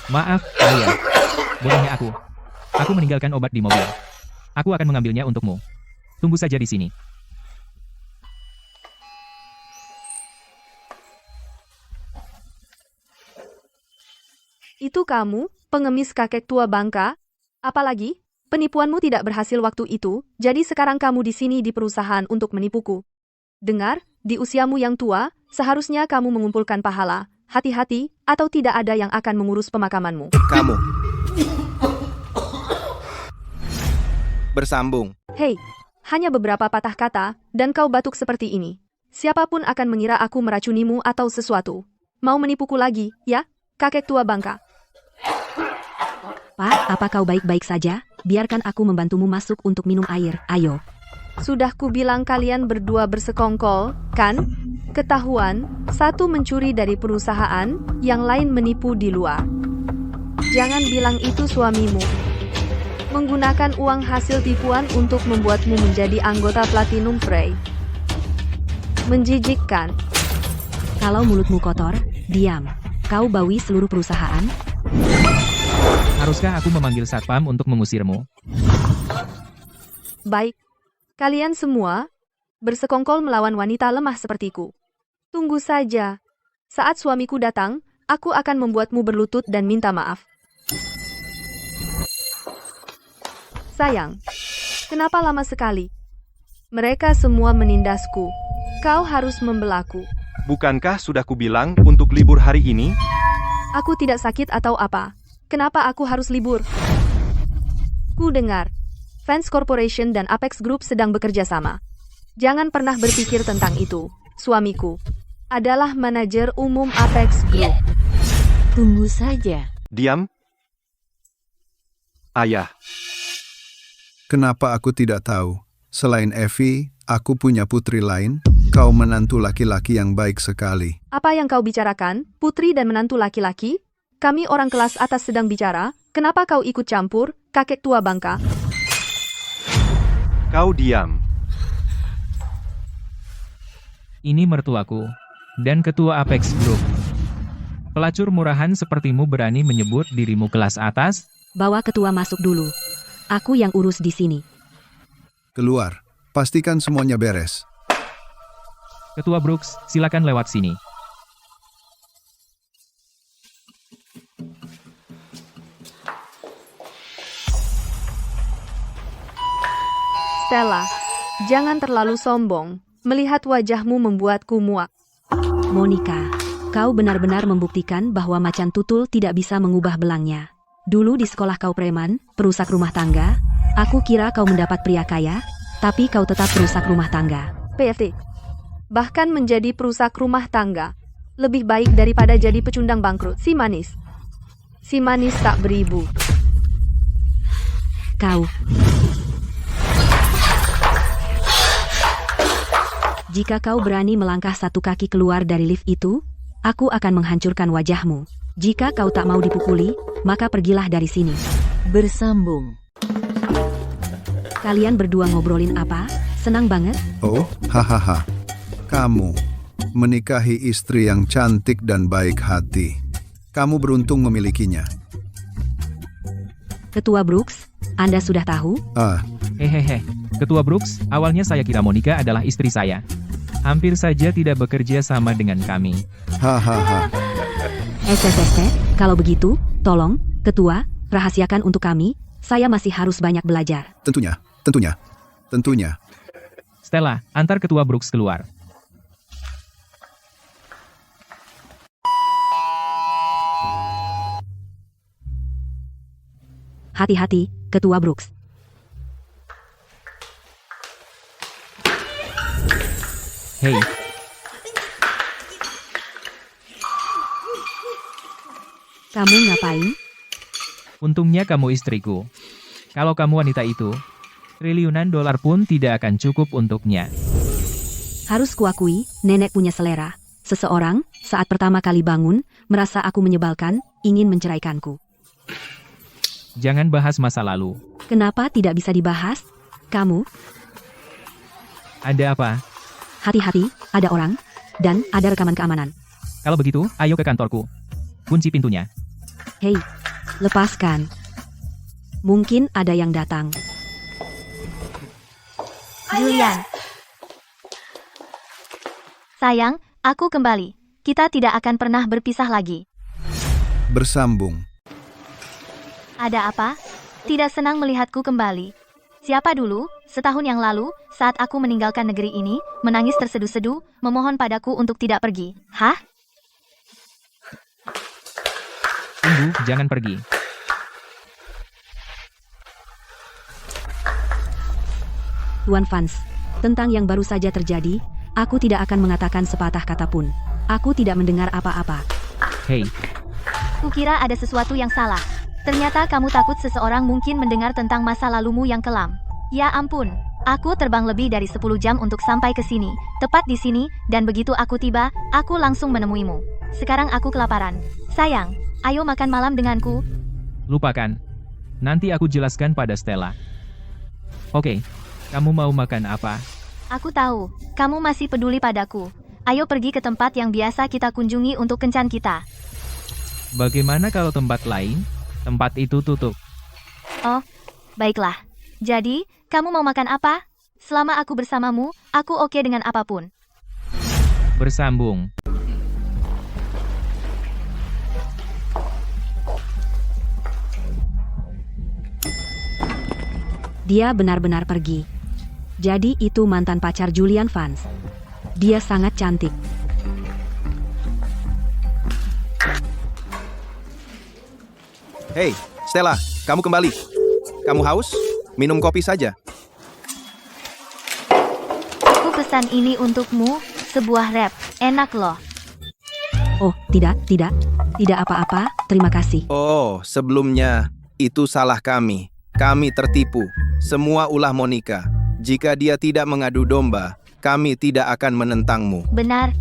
Maaf, ayah. Bolehnya aku. Aku meninggalkan obat di mobil. Aku akan mengambilnya untukmu. Tunggu saja di sini. Itu kamu, pengemis kakek tua bangka? Apalagi, penipuanmu tidak berhasil waktu itu, jadi sekarang kamu di sini di perusahaan untuk menipuku. Dengar, di usiamu yang tua, seharusnya kamu mengumpulkan pahala. Hati-hati, atau tidak ada yang akan mengurus pemakamanmu. Kamu. Bersambung. Hei, hanya beberapa patah kata, dan kau batuk seperti ini. Siapapun akan mengira aku meracunimu atau sesuatu. Mau menipuku lagi, ya? Kakek tua bangka. Pak, apa kau baik-baik saja? Biarkan aku membantumu masuk untuk minum air, ayo. Sudah kubilang kalian berdua bersekongkol, kan? Ketahuan, satu mencuri dari perusahaan, yang lain menipu di luar. Jangan bilang itu suamimu. Menggunakan uang hasil tipuan untuk membuatmu menjadi anggota Platinum Frey. Menjijikkan. Kalau mulutmu kotor, diam. Kau bawi seluruh perusahaan? Haruskah aku memanggil satpam untuk mengusirmu? Baik. Kalian semua bersekongkol melawan wanita lemah sepertiku. Tunggu saja. Saat suamiku datang, aku akan membuatmu berlutut dan minta maaf. Sayang, kenapa lama sekali? Mereka semua menindasku. Kau harus membelaku. Bukankah sudah kubilang untuk libur hari ini? Aku tidak sakit atau apa. Kenapa aku harus libur? Ku dengar, Vance Corporation dan Apex Group sedang bekerja sama. Jangan pernah berpikir tentang itu. Suamiku adalah manajer umum Apex Group. Tunggu saja. Diam. Ayah. Kenapa aku tidak tahu? Selain Evie, aku punya putri lain. Kau menantu laki-laki yang baik sekali. Apa yang kau bicarakan, putri dan menantu laki-laki? Kami orang kelas atas sedang bicara, kenapa kau ikut campur, kakek tua bangka? Kau diam. Ini mertuaku, dan ketua Apex Group. Pelacur murahan sepertimu berani menyebut dirimu kelas atas? Bawa ketua masuk dulu. Aku yang urus di sini. Keluar. Pastikan semuanya beres. Ketua Brooks, silakan lewat sini. Stella, jangan terlalu sombong. Melihat wajahmu membuatku muak. Monica, kau benar-benar membuktikan bahwa macan tutul tidak bisa mengubah belangnya. Dulu di sekolah kau preman, perusak rumah tangga. Aku kira kau mendapat pria kaya, tapi kau tetap perusak rumah tangga. PFT. Bahkan menjadi perusak rumah tangga. Lebih baik daripada jadi pecundang bangkrut. Si manis. Si manis tak beribu. Kau. Jika kau berani melangkah satu kaki keluar dari lift itu, aku akan menghancurkan wajahmu. Jika kau tak mau dipukuli, maka pergilah dari sini. Bersambung. Kalian berdua ngobrolin apa? Senang banget? Oh, hahaha. Kamu menikahi istri yang cantik dan baik hati. Kamu beruntung memilikinya. Ketua Brooks, Anda sudah tahu? Hehehe, Ketua Brooks, awalnya saya kira Monica adalah istri saya. Hampir saja tidak bekerja sama dengan kami. Hahaha. Kalau begitu, tolong, Ketua, rahasiakan untuk kami, saya masih harus banyak belajar. Tentunya. Stella, antar Ketua Brooks keluar. Hati-hati, Ketua Brooks. Hei, kamu ngapain? untungnya kamu istriku. Kalau kamu wanita itu, triliunan dolar pun tidak akan cukup untuknya. Harus kuakui, nenek punya selera. Seseorang, saat pertama kali bangun, merasa aku menyebalkan, ingin menceraikanku. Jangan bahas masa lalu. Kenapa tidak bisa dibahas? Kamu, Ada apa? hati-hati, ada orang, dan ada rekaman keamanan. Kalau begitu, ayo ke kantorku. Kunci pintunya. Hei, lepaskan. Mungkin ada yang datang. Julian. Sayang, aku kembali. Kita tidak akan pernah berpisah lagi. Bersambung. Ada apa? Tidak senang melihatku kembali. Siapa dulu, setahun yang lalu, saat aku meninggalkan negeri ini, menangis terseduh-seduh, memohon padaku untuk tidak pergi. Hah? Tunggu, jangan pergi. Tuan Vance, tentang yang baru saja terjadi, aku tidak akan mengatakan sepatah kata pun. Aku tidak mendengar apa-apa. Hei, Kukira ada sesuatu yang salah. Ternyata kamu takut seseorang mungkin mendengar tentang masa lalumu yang kelam. Ya ampun, aku terbang lebih dari 10 jam untuk sampai ke sini, tepat di sini, dan begitu aku tiba, aku langsung menemuimu. Sekarang aku kelaparan. Sayang, ayo makan malam denganku. lupakan. Nanti aku jelaskan pada Stella. Oke, kamu mau makan apa? Aku tahu, kamu masih peduli padaku. Ayo pergi ke tempat yang biasa kita kunjungi untuk kencan kita. Bagaimana kalau tempat lain? Tempat itu tutup. Oh, baiklah. Jadi, kamu mau makan apa? Selama aku bersamamu, aku oke dengan apapun. Bersambung. Dia benar-benar pergi. Jadi itu mantan pacar Julian Vance. Dia sangat cantik. Hei, Stella, kamu kembali. Kamu haus? Minum kopi saja. Aku pesan ini untukmu, sebuah rap. Enak loh. Oh, tidak apa-apa, terima kasih. Oh, sebelumnya, itu salah kami. Kami tertipu. Semua ulah Monica. Jika dia tidak mengadu domba, kami tidak akan menentangmu. Benar.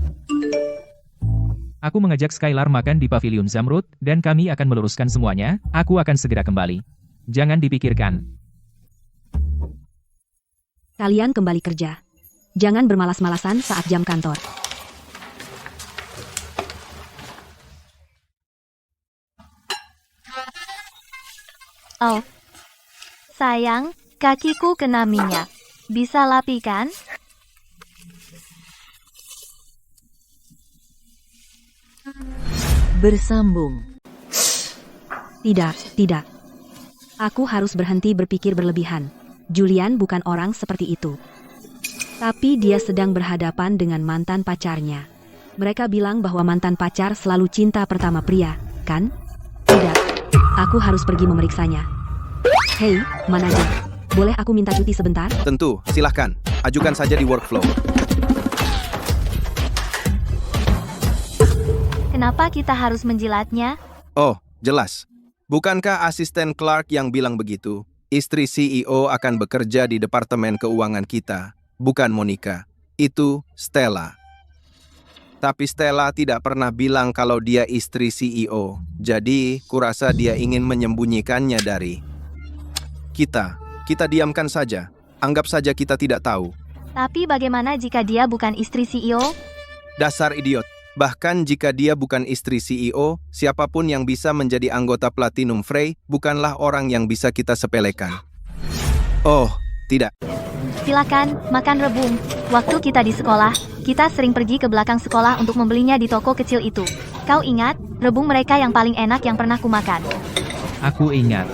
Aku mengajak Skylar makan di Pavilion Zamrud, dan kami akan meluruskan semuanya. Aku akan segera kembali. Jangan dipikirkan. Kalian kembali kerja. Jangan bermalas-malasan saat jam kantor. Oh. Sayang, kakiku kena minyak. Bisa lapikan? Bersambung. Tidak. Aku harus berhenti berpikir berlebihan. Julian bukan orang seperti itu. Tapi dia sedang berhadapan dengan mantan pacarnya. Mereka bilang bahwa mantan pacar selalu cinta pertama pria, kan? Tidak. Aku harus pergi memeriksanya. Hei, manajer. Boleh aku minta cuti sebentar? Tentu, silahkan. Ajukan saja di workflow. Kenapa kita harus menjilatnya? Oh, jelas. Bukankah asisten Clark yang bilang begitu? Istri CEO akan bekerja di Departemen Keuangan kita, bukan Monica. Itu Stella. Tapi Stella tidak pernah bilang kalau dia istri CEO. Jadi, kurasa dia ingin menyembunyikannya dari kita. Kita diamkan saja. Anggap saja kita tidak tahu. Tapi bagaimana jika dia bukan istri CEO? Dasar idiot. Bahkan jika dia bukan istri CEO, siapapun yang bisa menjadi anggota Platinum Frey bukanlah orang yang bisa kita sepelekan. Oh, tidak. Silakan, makan rebung. Waktu kita di sekolah, kita sering pergi ke belakang sekolah untuk membelinya di toko kecil itu. Kau ingat, rebung mereka yang paling enak yang pernah kumakan. Aku ingat.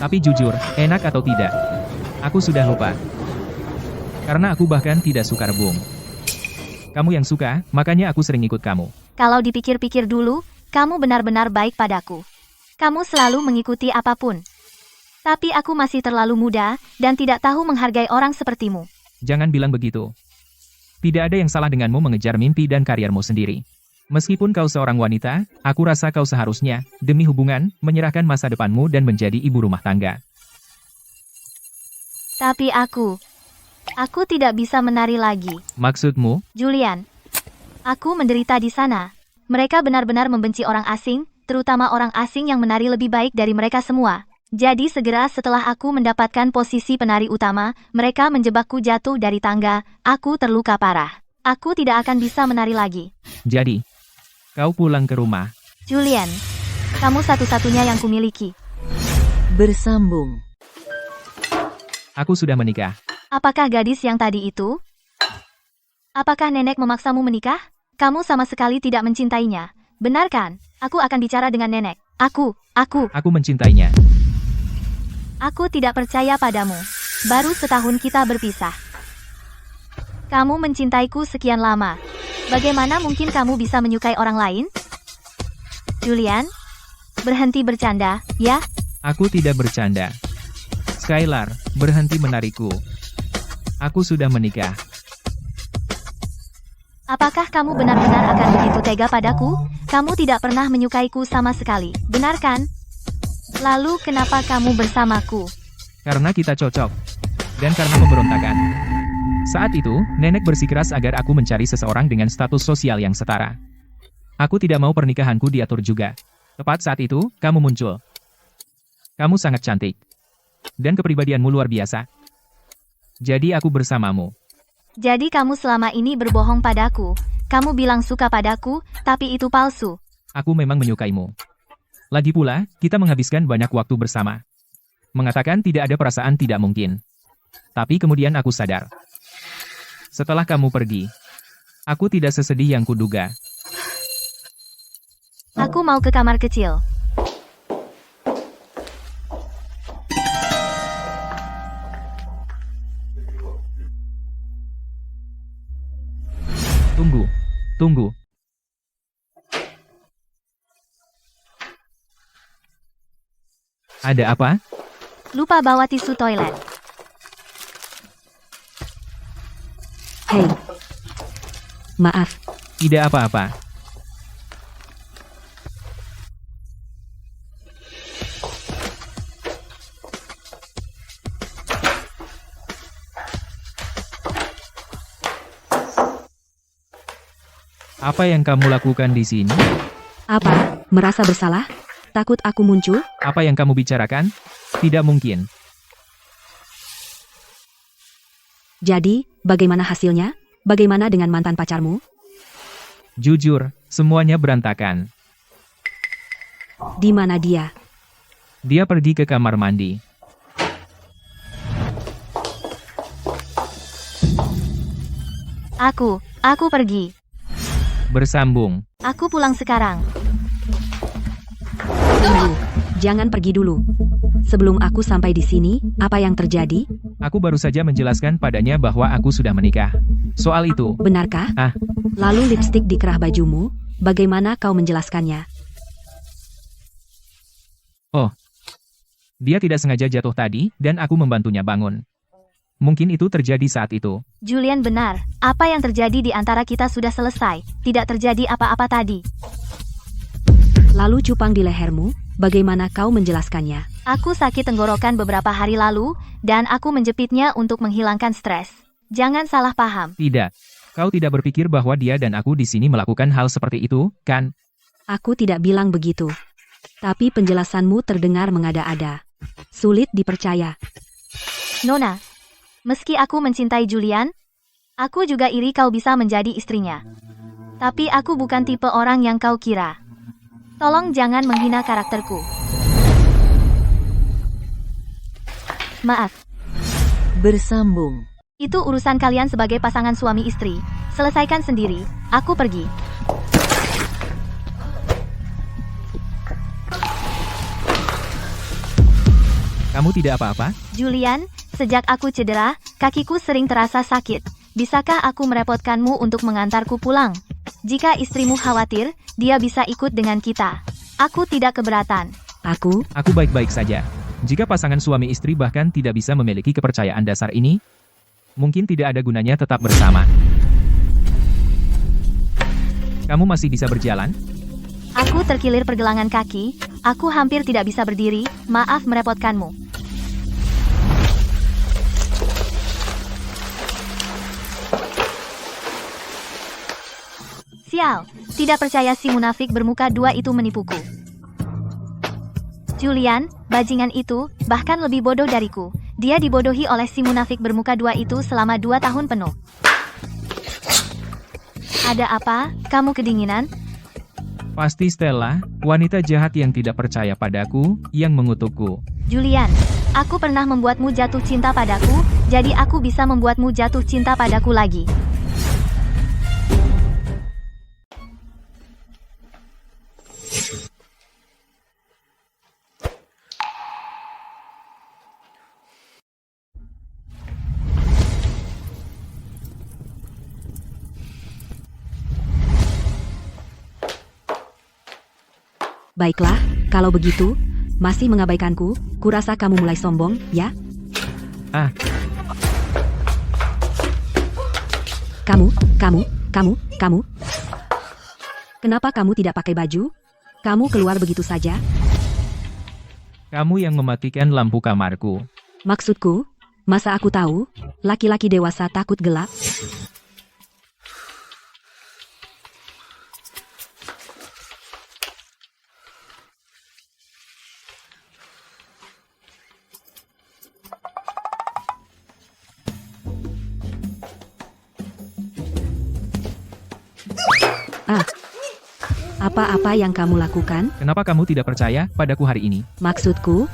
Tapi jujur, enak atau tidak? Aku sudah lupa. Karena aku bahkan tidak suka rebung. Kamu yang suka, makanya aku sering ikut kamu. Kalau dipikir-pikir dulu, kamu benar-benar baik padaku. Kamu selalu mengikuti apapun. Tapi aku masih terlalu muda, dan tidak tahu menghargai orang sepertimu. Jangan bilang begitu. Tidak ada yang salah denganmu mengejar mimpi dan kariermu sendiri. Meskipun kau seorang wanita, aku rasa kau seharusnya, demi hubungan, menyerahkan masa depanmu dan menjadi ibu rumah tangga. Tapi aku tidak bisa menari lagi. Maksudmu? Julian, aku menderita di sana. Mereka benar-benar membenci orang asing, terutama orang asing yang menari lebih baik dari mereka semua. Jadi segera setelah aku mendapatkan posisi penari utama, mereka menjebakku jatuh dari tangga. Aku terluka parah. Aku tidak akan bisa menari lagi. Jadi, kau pulang ke rumah. Julian, kamu satu-satunya yang kumiliki. Bersambung. Aku sudah menikah. Apakah gadis yang tadi itu? Apakah nenek memaksamu menikah? Kamu sama sekali tidak mencintainya. Benar kan? Aku akan bicara dengan nenek. Aku mencintainya. Aku tidak percaya padamu. Baru setahun kita berpisah. Kamu mencintaiku sekian lama. Bagaimana mungkin kamu bisa menyukai orang lain? Julian, berhenti bercanda, ya? Aku tidak bercanda. Skylar, berhenti menariku. Aku sudah menikah. Apakah kamu benar-benar akan begitu tega padaku? Kamu tidak pernah menyukaiku sama sekali, benar kan? Lalu kenapa kamu bersamaku? Karena kita cocok. Dan karena pemberontakan. Saat itu, nenek bersikeras agar aku mencari seseorang dengan status sosial yang setara. Aku tidak mau pernikahanku diatur juga. Tepat saat itu, kamu muncul. Kamu sangat cantik. Dan kepribadianmu luar biasa. Jadi aku bersamamu. Jadi kamu selama ini berbohong padaku. Kamu bilang suka padaku, tapi itu palsu. Aku memang menyukaimu. Lagi pula, kita menghabiskan banyak waktu bersama. Mengatakan tidak ada perasaan tidak mungkin. Tapi kemudian aku sadar. Setelah kamu pergi, aku tidak sesedih yang kuduga. Aku mau ke kamar kecil. Tunggu. Ada apa? Lupa bawa tisu toilet. Hei. Maaf. Tidak apa-apa. Apa yang kamu lakukan di sini? Apa? Merasa bersalah? Takut aku muncul? Apa yang kamu bicarakan? Tidak mungkin. Jadi, bagaimana hasilnya? Bagaimana dengan mantan pacarmu? Jujur, semuanya berantakan. Di mana dia? Dia pergi ke kamar mandi. Aku pergi. Bersambung. Aku pulang sekarang. Tunggu, jangan pergi dulu. Sebelum aku sampai di sini, apa yang terjadi? Aku baru saja menjelaskan padanya bahwa aku sudah menikah. Soal itu, Benarkah? Ah. Lalu lipstik di kerah bajumu, bagaimana kau menjelaskannya? dia tidak sengaja jatuh tadi, dan aku membantunya bangun. Mungkin itu terjadi saat itu. Julian benar. Apa yang terjadi di antara kita sudah selesai. Tidak terjadi apa-apa tadi. Lalu cupang di lehermu, bagaimana kau menjelaskannya? Aku sakit tenggorokan beberapa hari lalu, dan aku menjepitnya untuk menghilangkan stres. Jangan salah paham. Tidak. Kau tidak berpikir bahwa dia dan aku di sini melakukan hal seperti itu, kan? Aku tidak bilang begitu. Tapi penjelasanmu terdengar mengada-ada. Sulit dipercaya. Nona, meski aku mencintai Julian, aku juga iri kau bisa menjadi istrinya. Tapi aku bukan tipe orang yang kau kira. Tolong jangan menghina karakterku. Maaf. Bersambung. Itu urusan kalian sebagai pasangan suami istri. Selesaikan sendiri, aku pergi. Kamu tidak apa-apa? Julian, sejak aku cedera, kakiku sering terasa sakit. Bisakah aku merepotkanmu untuk mengantarku pulang? Jika istrimu khawatir, dia bisa ikut dengan kita. Aku tidak keberatan. Aku baik-baik saja. Jika pasangan suami istri bahkan tidak bisa memiliki kepercayaan dasar ini, mungkin tidak ada gunanya tetap bersama. Kamu masih bisa berjalan? Aku terkilir pergelangan kaki, aku hampir tidak bisa berdiri, maaf merepotkanmu. Sial, tidak percaya si munafik bermuka dua itu menipuku. Julian, bajingan itu, bahkan lebih bodoh dariku. Dia dibodohi oleh si munafik bermuka dua itu selama 2 tahun penuh. Ada apa? Kamu kedinginan? Pasti Stella, wanita jahat yang tidak percaya padaku, yang mengutukku. Julian, aku pernah membuatmu jatuh cinta padaku, jadi aku bisa membuatmu jatuh cinta padaku lagi. Baiklah, kalau begitu, masih mengabaikanku, kurasa kamu mulai sombong, ya? Kamu. Kenapa kamu tidak pakai baju? Kamu keluar begitu saja? Kamu yang mematikan lampu kamarku. Maksudku, masa aku tahu, laki-laki dewasa takut gelap? Apa-apa yang kamu lakukan? Kenapa kamu tidak percaya padaku hari ini? Maksudku,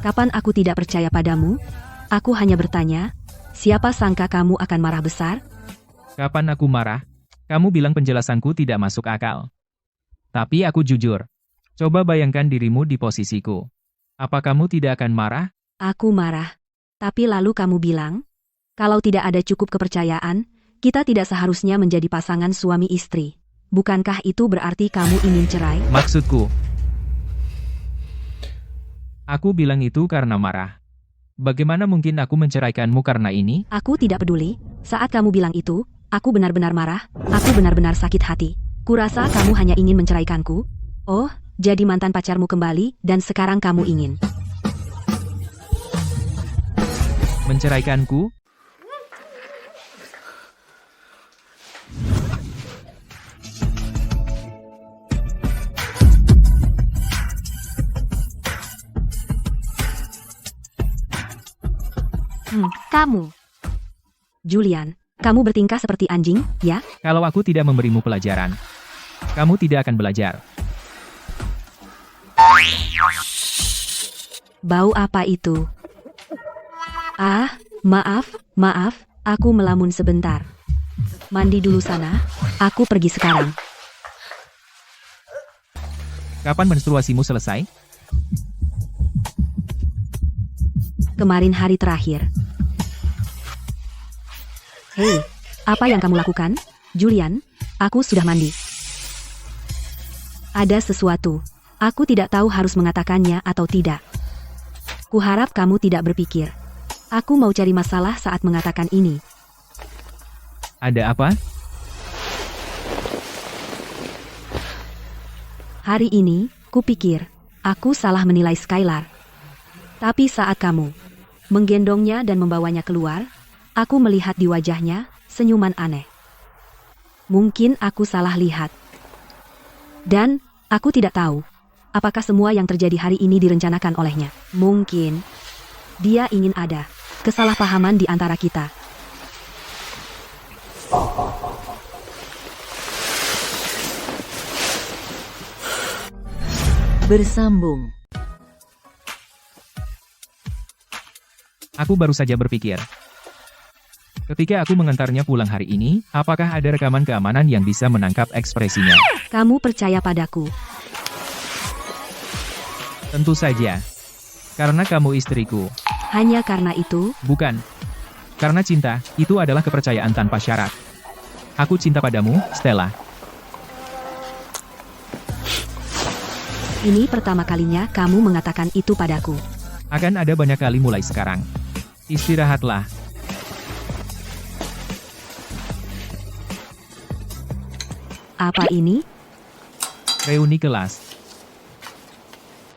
kapan aku tidak percaya padamu? Aku hanya bertanya, siapa sangka kamu akan marah besar? Kapan aku marah? Kamu bilang penjelasanku tidak masuk akal. Tapi aku jujur. Coba bayangkan dirimu di posisiku. Apa kamu tidak akan marah? Aku marah. Tapi lalu kamu bilang, kalau tidak ada cukup kepercayaan, kita tidak seharusnya menjadi pasangan suami istri. Bukankah itu berarti kamu ingin cerai? Maksudku, aku bilang itu karena marah. Bagaimana mungkin aku menceraikanmu karena ini? Aku tidak peduli. Saat kamu bilang itu, aku benar-benar marah. Aku benar-benar sakit hati. Kurasa kamu hanya ingin menceraikanku. Oh, jadi mantan pacarmu kembali, dan sekarang kamu ingin menceraikanku? Kamu. Julian, kamu bertingkah seperti anjing, ya? Kalau aku tidak memberimu pelajaran, kamu tidak akan belajar. Bau apa itu? Ah, maaf, aku melamun sebentar. Mandi dulu sana, aku pergi sekarang. Kapan menstruasimu selesai? Kemarin hari terakhir. Hei, apa yang kamu lakukan? Julian, aku sudah mandi. Ada sesuatu. Aku tidak tahu harus mengatakannya atau tidak. Kuharap kamu tidak berpikir. Aku mau cari masalah saat mengatakan ini. Ada apa? Hari ini, kupikir, aku salah menilai Skylar. Tapi saat kamu menggendongnya dan membawanya keluar, aku melihat di wajahnya senyuman aneh. Mungkin aku salah lihat. Dan, aku tidak tahu, apakah semua yang terjadi hari ini direncanakan olehnya. Mungkin, dia ingin ada kesalahpahaman di antara kita. Bersambung. Aku baru saja berpikir. Ketika aku mengantarnya pulang hari ini, apakah ada rekaman keamanan yang bisa menangkap ekspresinya? Kamu percaya padaku? Tentu saja. Karena kamu istriku. Hanya karena itu? Bukan. Karena cinta, itu adalah kepercayaan tanpa syarat. Aku cinta padamu, Stella. Ini pertama kalinya kamu mengatakan itu padaku. Akan ada banyak kali mulai sekarang. Istirahatlah. Apa ini? Reuni kelas.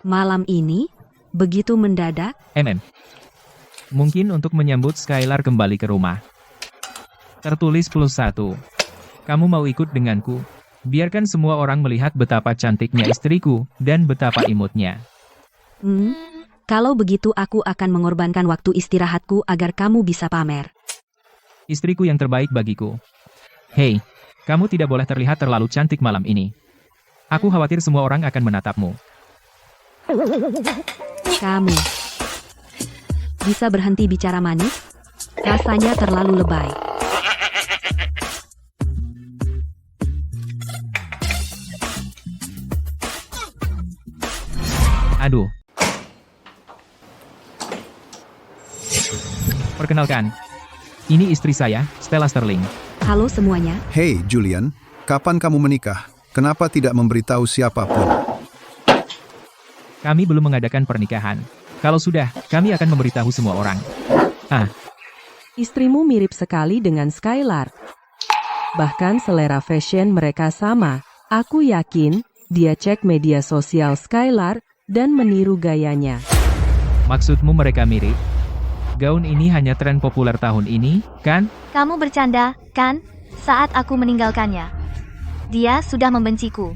Malam ini? Begitu mendadak? Mungkin untuk menyambut Skylar kembali ke rumah. Tertulis +1. Kamu mau ikut denganku? Biarkan semua orang melihat betapa cantiknya istriku, dan betapa imutnya. Kalau begitu aku akan mengorbankan waktu istirahatku agar kamu bisa pamer. Istriku yang terbaik bagiku. Hei, kamu tidak boleh terlihat terlalu cantik malam ini. Aku khawatir semua orang akan menatapmu. Kamu bisa berhenti bicara manis? Rasanya terlalu lebay. Aduh. Perkenalkan, ini istri saya, Stella Sterling. Halo semuanya. Hei, Julian, kapan kamu menikah? Kenapa tidak memberitahu siapapun? Kami belum mengadakan pernikahan. Kalau sudah, kami akan memberitahu semua orang. Istrimu mirip sekali dengan Skylar. Bahkan selera fashion mereka sama. Aku yakin, dia cek media sosial Skylar, dan meniru gayanya. Maksudmu mereka mirip? Gaun ini hanya tren populer tahun ini, kan? Kamu bercanda, kan? Saat aku meninggalkannya. Dia sudah membenciku.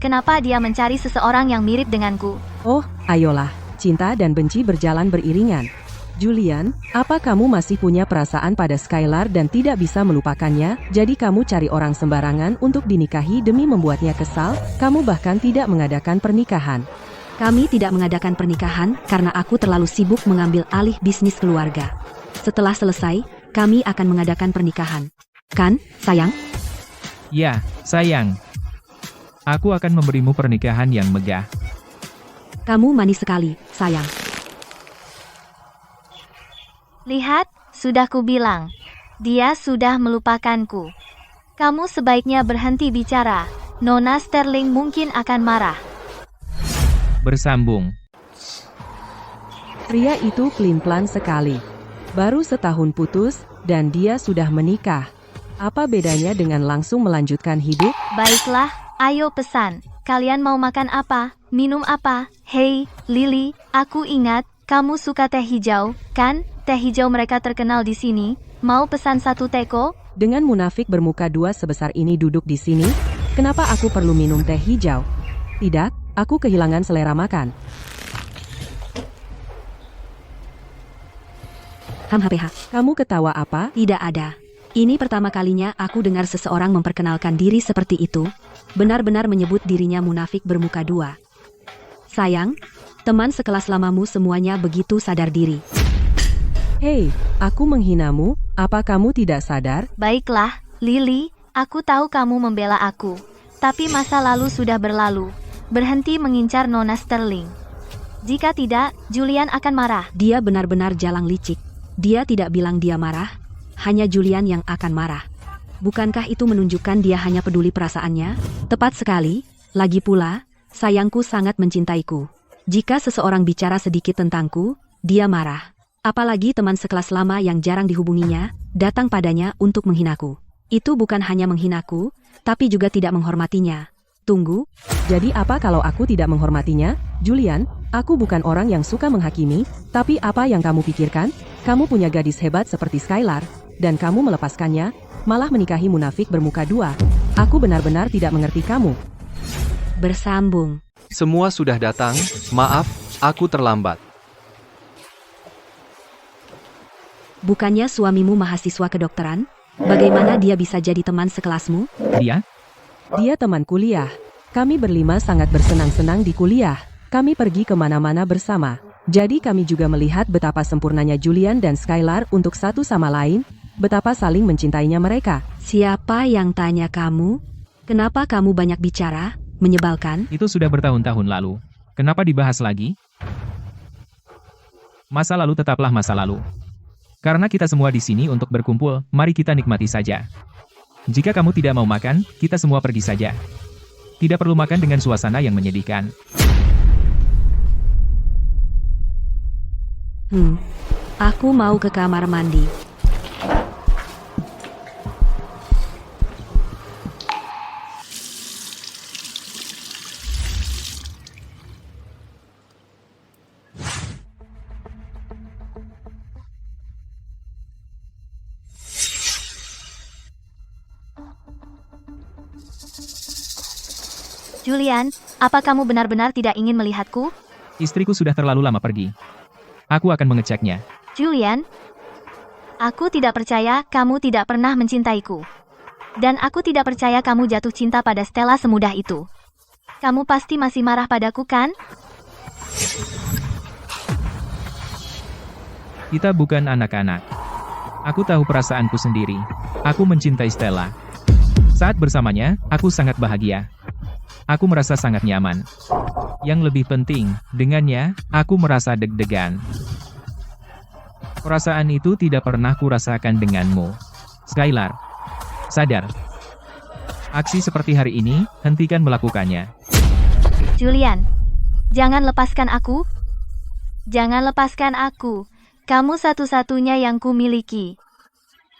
Kenapa dia mencari seseorang yang mirip denganku? Oh, ayolah, cinta dan benci berjalan beriringan. Julian, apa kamu masih punya perasaan pada Skylar dan tidak bisa melupakannya? Jadi kamu cari orang sembarangan untuk dinikahi demi membuatnya kesal? Kamu bahkan tidak mengadakan pernikahan. Kami tidak mengadakan pernikahan karena aku terlalu sibuk mengambil alih bisnis keluarga. Setelah selesai, kami akan mengadakan pernikahan. Kan, sayang? Ya, sayang. Aku akan memberimu pernikahan yang megah. Kamu manis sekali, sayang. Lihat, sudah kubilang. Dia sudah melupakanku. Kamu sebaiknya berhenti bicara. Nona Sterling mungkin akan marah. Bersambung. Pria itu pelin-pelan sekali. Baru setahun putus, dan dia sudah menikah. Apa bedanya dengan langsung melanjutkan hidup? Baiklah, ayo pesan. Kalian mau makan apa? Minum apa? Hei, Lily, aku ingat, kamu suka teh hijau, kan? Teh hijau mereka terkenal di sini. Mau pesan satu teko? Dengan munafik bermuka dua sebesar ini duduk di sini, kenapa aku perlu minum teh hijau? Tidak, aku kehilangan selera makan. HPH. Kamu ketawa apa? Tidak ada. Ini pertama kalinya aku dengar seseorang memperkenalkan diri seperti itu. Benar-benar menyebut dirinya munafik bermuka dua. Sayang, teman sekelas lamamu semuanya begitu sadar diri. Hei, aku menghinamu, apa kamu tidak sadar? Baiklah, Lily, aku tahu kamu membela aku. Tapi masa lalu sudah berlalu. Berhenti mengincar Nona Sterling. Jika tidak, Julian akan marah. Dia benar-benar jalang licik. Dia tidak bilang dia marah, hanya Julian yang akan marah. Bukankah itu menunjukkan dia hanya peduli perasaannya? Tepat sekali, lagi pula, sayangku sangat mencintaiku. Jika seseorang bicara sedikit tentangku, dia marah. Apalagi teman sekelas lama yang jarang dihubunginya, datang padanya untuk menghinaku. Itu bukan hanya menghinaku, tapi juga tidak menghormatinya. Tunggu. Jadi apa kalau aku tidak menghormatinya? Julian, aku bukan orang yang suka menghakimi, tapi apa yang kamu pikirkan? Kamu punya gadis hebat seperti Skylar, dan kamu melepaskannya, malah menikahi munafik bermuka dua. Aku benar-benar tidak mengerti kamu. Bersambung. Semua sudah datang, maaf, aku terlambat. Bukannya suamimu mahasiswa kedokteran? Bagaimana dia bisa jadi teman sekelasmu? Dia? Dia teman kuliah. Kami berlima sangat bersenang-senang di kuliah. Kami pergi kemana-mana bersama. Jadi kami juga melihat betapa sempurnanya Julian dan Skylar untuk satu sama lain, betapa saling mencintainya mereka. Siapa yang tanya kamu? Kenapa kamu banyak bicara? Menyebalkan? Itu sudah bertahun-tahun lalu. Kenapa dibahas lagi? Masa lalu tetaplah masa lalu. Karena kita semua di sini untuk berkumpul, mari kita nikmati saja. Jika kamu tidak mau makan, kita semua pergi saja. Tidak perlu makan dengan suasana yang menyedihkan. Aku mau ke kamar mandi. Julian, apa kamu benar-benar tidak ingin melihatku? Istriku sudah terlalu lama pergi. Aku akan mengeceknya. Julian, aku tidak percaya kamu tidak pernah mencintaiku. Dan aku tidak percaya kamu jatuh cinta pada Stella semudah itu. Kamu pasti masih marah padaku, kan? Kita bukan anak-anak. Aku tahu perasaanku sendiri. Aku mencintai Stella. Saat bersamanya, aku sangat bahagia. Aku merasa sangat nyaman. Yang lebih penting, dengannya, aku merasa deg-degan. Perasaan itu tidak pernah kurasakan denganmu. Skylar. Sadar. Aksi seperti hari ini, hentikan melakukannya. Julian, jangan lepaskan aku. Jangan lepaskan aku. Kamu satu-satunya yang kumiliki.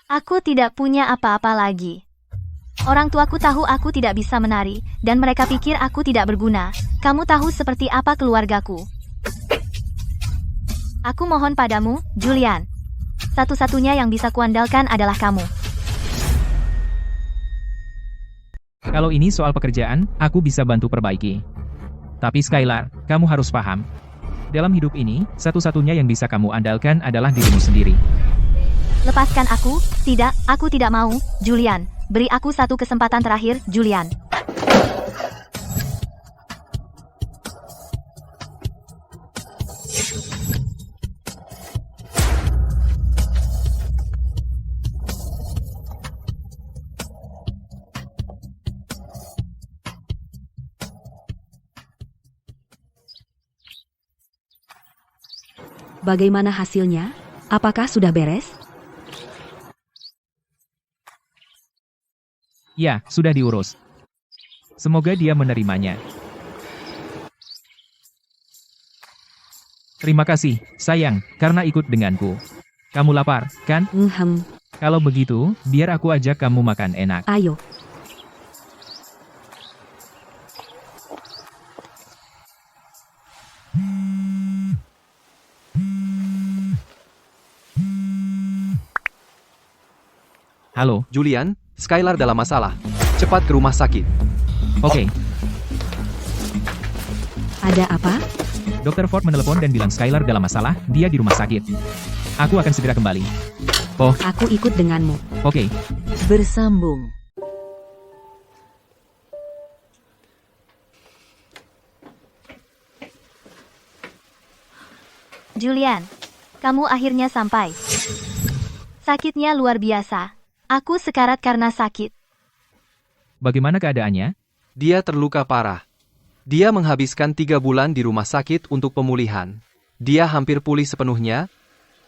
Aku tidak punya apa-apa lagi. Orang tuaku tahu aku tidak bisa menari, dan mereka pikir aku tidak berguna. Kamu tahu seperti apa keluargaku. Aku mohon padamu, Julian. Satu-satunya yang bisa kuandalkan adalah kamu. Kalau ini soal pekerjaan, aku bisa bantu perbaiki. Tapi Skylar, kamu harus paham. Dalam hidup ini, satu-satunya yang bisa kamu andalkan adalah dirimu sendiri. Lepaskan aku. Tidak, aku tidak mau, Julian. Beri aku satu kesempatan terakhir, Julian. Bagaimana hasilnya? Apakah sudah beres? Ya, sudah diurus. Semoga dia menerimanya. Terima kasih, sayang, karena ikut denganku. Kamu lapar, kan? Kalau begitu, biar aku ajak kamu makan enak. Ayo. Halo, Julian, Skylar dalam masalah. Cepat ke rumah sakit. Oke. Ada apa? Dr. Ford menelepon dan bilang Skylar dalam masalah, dia di rumah sakit. Aku akan segera kembali. Oh, Aku ikut denganmu. oke. Bersambung. Julian, kamu akhirnya sampai. Sakitnya luar biasa. Aku sekarat karena sakit. Bagaimana keadaannya? Dia terluka parah. Dia menghabiskan 3 bulan di rumah sakit untuk pemulihan. Dia hampir pulih sepenuhnya,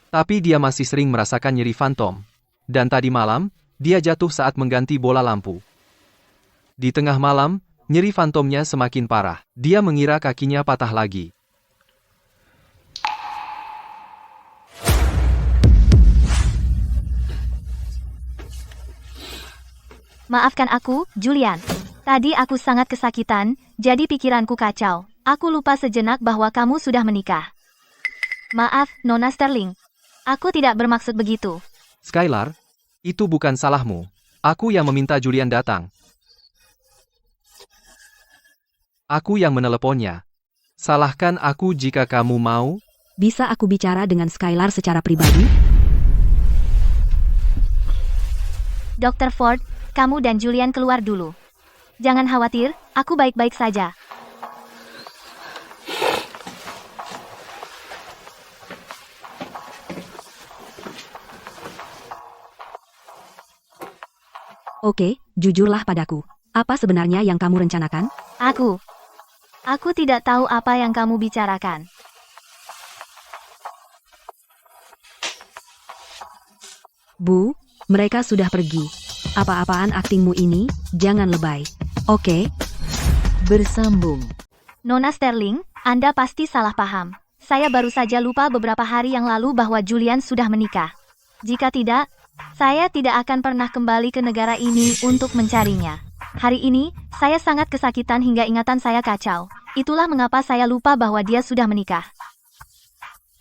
tapi dia masih sering merasakan nyeri fantom. Dan tadi malam, dia jatuh saat mengganti bola lampu. Di tengah malam, nyeri fantomnya semakin parah. Dia mengira kakinya patah lagi. Maafkan aku, Julian. Tadi aku sangat kesakitan, jadi pikiranku kacau. Aku lupa sejenak bahwa kamu sudah menikah. Maaf, Nona Sterling. Aku tidak bermaksud begitu. Skylar, itu bukan salahmu. Aku yang meminta Julian datang. Aku yang meneleponnya. Salahkan aku jika kamu mau. Bisa aku bicara dengan Skylar secara pribadi? Dr. Ford, kamu dan Julian keluar dulu. Jangan khawatir, aku baik-baik saja. Oke, jujurlah padaku. Apa sebenarnya yang kamu rencanakan? Aku tidak tahu apa yang kamu bicarakan. Bu, mereka sudah pergi. Apa-apaan aktingmu ini? Jangan lebay. Oke? Bersambung. Nona Sterling, Anda pasti salah paham. Saya baru saja lupa beberapa hari yang lalu bahwa Julian sudah menikah. Jika tidak, saya tidak akan pernah kembali ke negara ini untuk mencarinya. Hari ini, saya sangat kesakitan hingga ingatan saya kacau. Itulah mengapa saya lupa bahwa dia sudah menikah.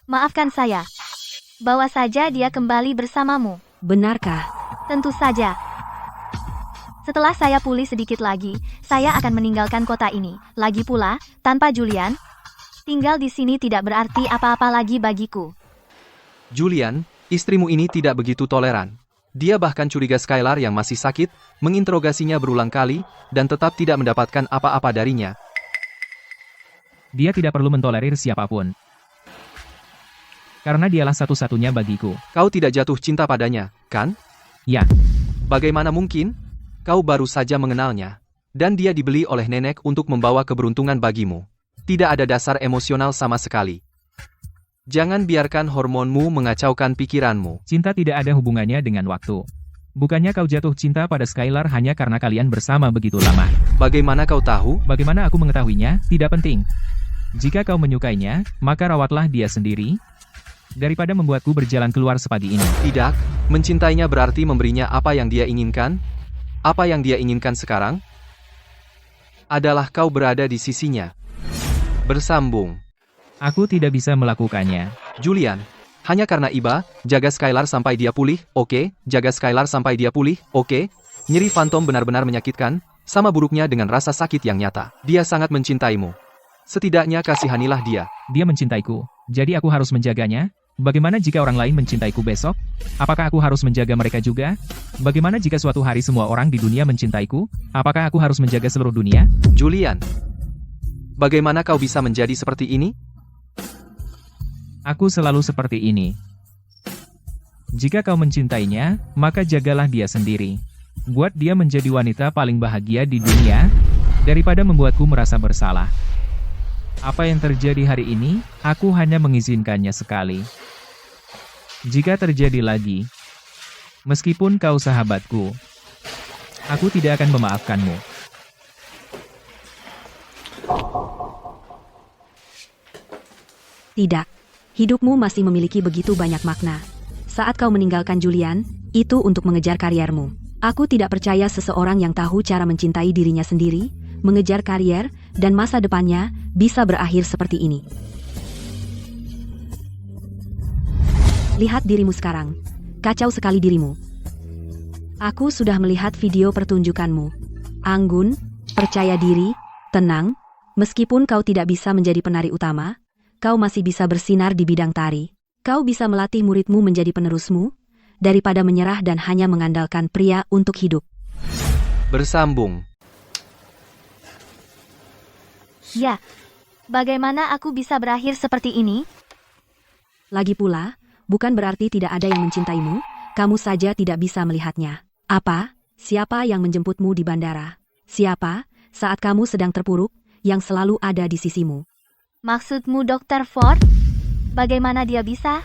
Maafkan saya. Bawa saja dia kembali bersamamu. Benarkah? Tentu saja. Setelah saya pulih sedikit lagi, saya akan meninggalkan kota ini. Lagi pula, tanpa Julian, tinggal di sini tidak berarti apa-apa lagi bagiku. Julian, istrimu ini tidak begitu toleran. Dia bahkan curiga Skylar yang masih sakit, menginterogasinya berulang kali, dan tetap tidak mendapatkan apa-apa darinya. Dia tidak perlu mentolerir siapapun. Karena dialah satu-satunya bagiku. Kau tidak jatuh cinta padanya, kan? Ya. Bagaimana mungkin? Kau baru saja mengenalnya. Dan dia dibeli oleh nenek untuk membawa keberuntungan bagimu. Tidak ada dasar emosional sama sekali. Jangan biarkan hormonmu mengacaukan pikiranmu. Cinta tidak ada hubungannya dengan waktu. Bukannya kau jatuh cinta pada Skylar hanya karena kalian bersama begitu lama. Bagaimana kau tahu? Bagaimana aku mengetahuinya? Tidak penting. Jika kau menyukainya, maka rawatlah dia sendiri, daripada membuatku berjalan keluar sepagi ini. Tidak, mencintainya berarti memberinya apa yang dia inginkan. Apa yang dia inginkan sekarang adalah kau berada di sisinya. Bersambung. Aku tidak bisa melakukannya. Julian, hanya karena iba, jaga Skylar sampai dia pulih, oke? Jaga Skylar sampai dia pulih, oke? Nyeri fantom benar-benar menyakitkan, sama buruknya dengan rasa sakit yang nyata. Dia sangat mencintaimu. Setidaknya kasihanilah dia. Dia mencintaiku, jadi aku harus menjaganya. Bagaimana jika orang lain mencintaiku besok? Apakah aku harus menjaga mereka juga? Bagaimana jika suatu hari semua orang di dunia mencintaiku? Apakah aku harus menjaga seluruh dunia? Julian, bagaimana kau bisa menjadi seperti ini? Aku selalu seperti ini. Jika kau mencintainya, maka jagalah dia sendiri. Buat dia menjadi wanita paling bahagia di dunia, daripada membuatku merasa bersalah. Apa yang terjadi hari ini, aku hanya mengizinkannya sekali. Jika terjadi lagi, meskipun kau sahabatku, aku tidak akan memaafkanmu. Tidak. Hidupmu masih memiliki begitu banyak makna. Saat kau meninggalkan Julian, itu untuk mengejar kariermu. Aku tidak percaya seseorang yang tahu cara mencintai dirinya sendiri, mengejar karier, dan masa depannya bisa berakhir seperti ini. Lihat dirimu sekarang. Kacau sekali dirimu. Aku sudah melihat video pertunjukanmu. Anggun, percaya diri, tenang. Meskipun kau tidak bisa menjadi penari utama, kau masih bisa bersinar di bidang tari. Kau bisa melatih muridmu menjadi penerusmu, daripada menyerah dan hanya mengandalkan pria untuk hidup. Bersambung. Ya. Bagaimana aku bisa berakhir seperti ini? Lagi pula, bukan berarti tidak ada yang mencintaimu, kamu saja tidak bisa melihatnya. Apa? Siapa yang menjemputmu di bandara? Siapa, saat kamu sedang terpuruk, yang selalu ada di sisimu? Maksudmu Dr. Ford? Bagaimana dia bisa?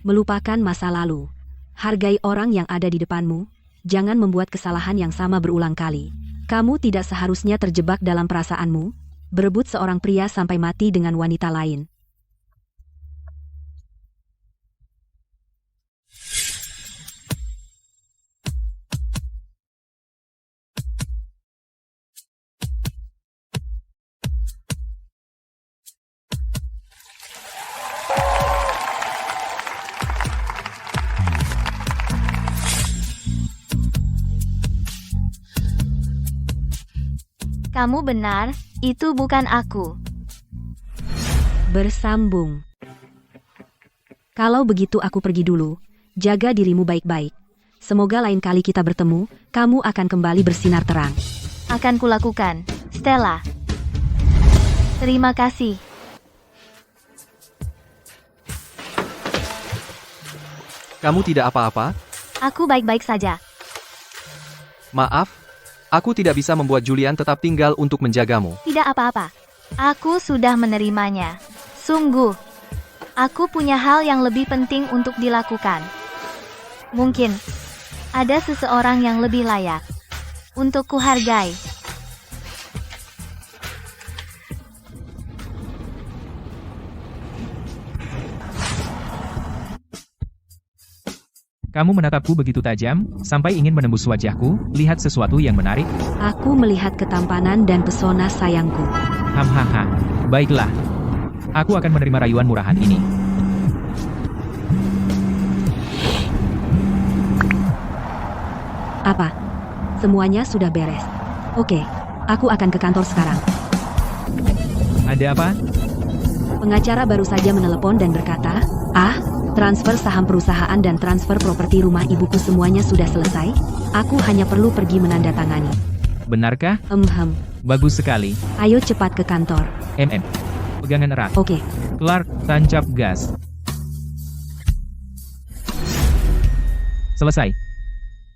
Melupakan masa lalu. Hargai orang yang ada di depanmu. Jangan membuat kesalahan yang sama berulang kali. Kamu tidak seharusnya terjebak dalam perasaanmu, berebut seorang pria sampai mati dengan wanita lain. Kamu benar, itu bukan aku. Bersambung. Kalau begitu aku pergi dulu, jaga dirimu baik-baik. Semoga lain kali kita bertemu, kamu akan kembali bersinar terang. Akan kulakukan, Stella. Terima kasih. Kamu tidak apa-apa? Aku baik-baik saja. Maaf, aku tidak bisa membuat Julian tetap tinggal untuk menjagamu. Tidak apa-apa. Aku sudah menerimanya. Sungguh. Aku punya hal yang lebih penting untuk dilakukan. Mungkin ada seseorang yang lebih layak untuk kuhargai. Kamu menatapku begitu tajam, sampai ingin menembus wajahku, lihat sesuatu yang menarik? Aku melihat ketampanan dan pesona sayangku. Hamhaha, baiklah. Aku akan menerima rayuan murahan ini. Apa? Semuanya sudah beres. Oke, aku akan ke kantor sekarang. Ada apa? Pengacara baru saja menelepon dan berkata, transfer saham perusahaan dan transfer properti rumah ibuku semuanya sudah selesai. Aku hanya perlu pergi menandatangani. Benarkah? Bagus sekali. Ayo cepat ke kantor. Pegangan erat. Oke. Clark, tancap gas. Selesai.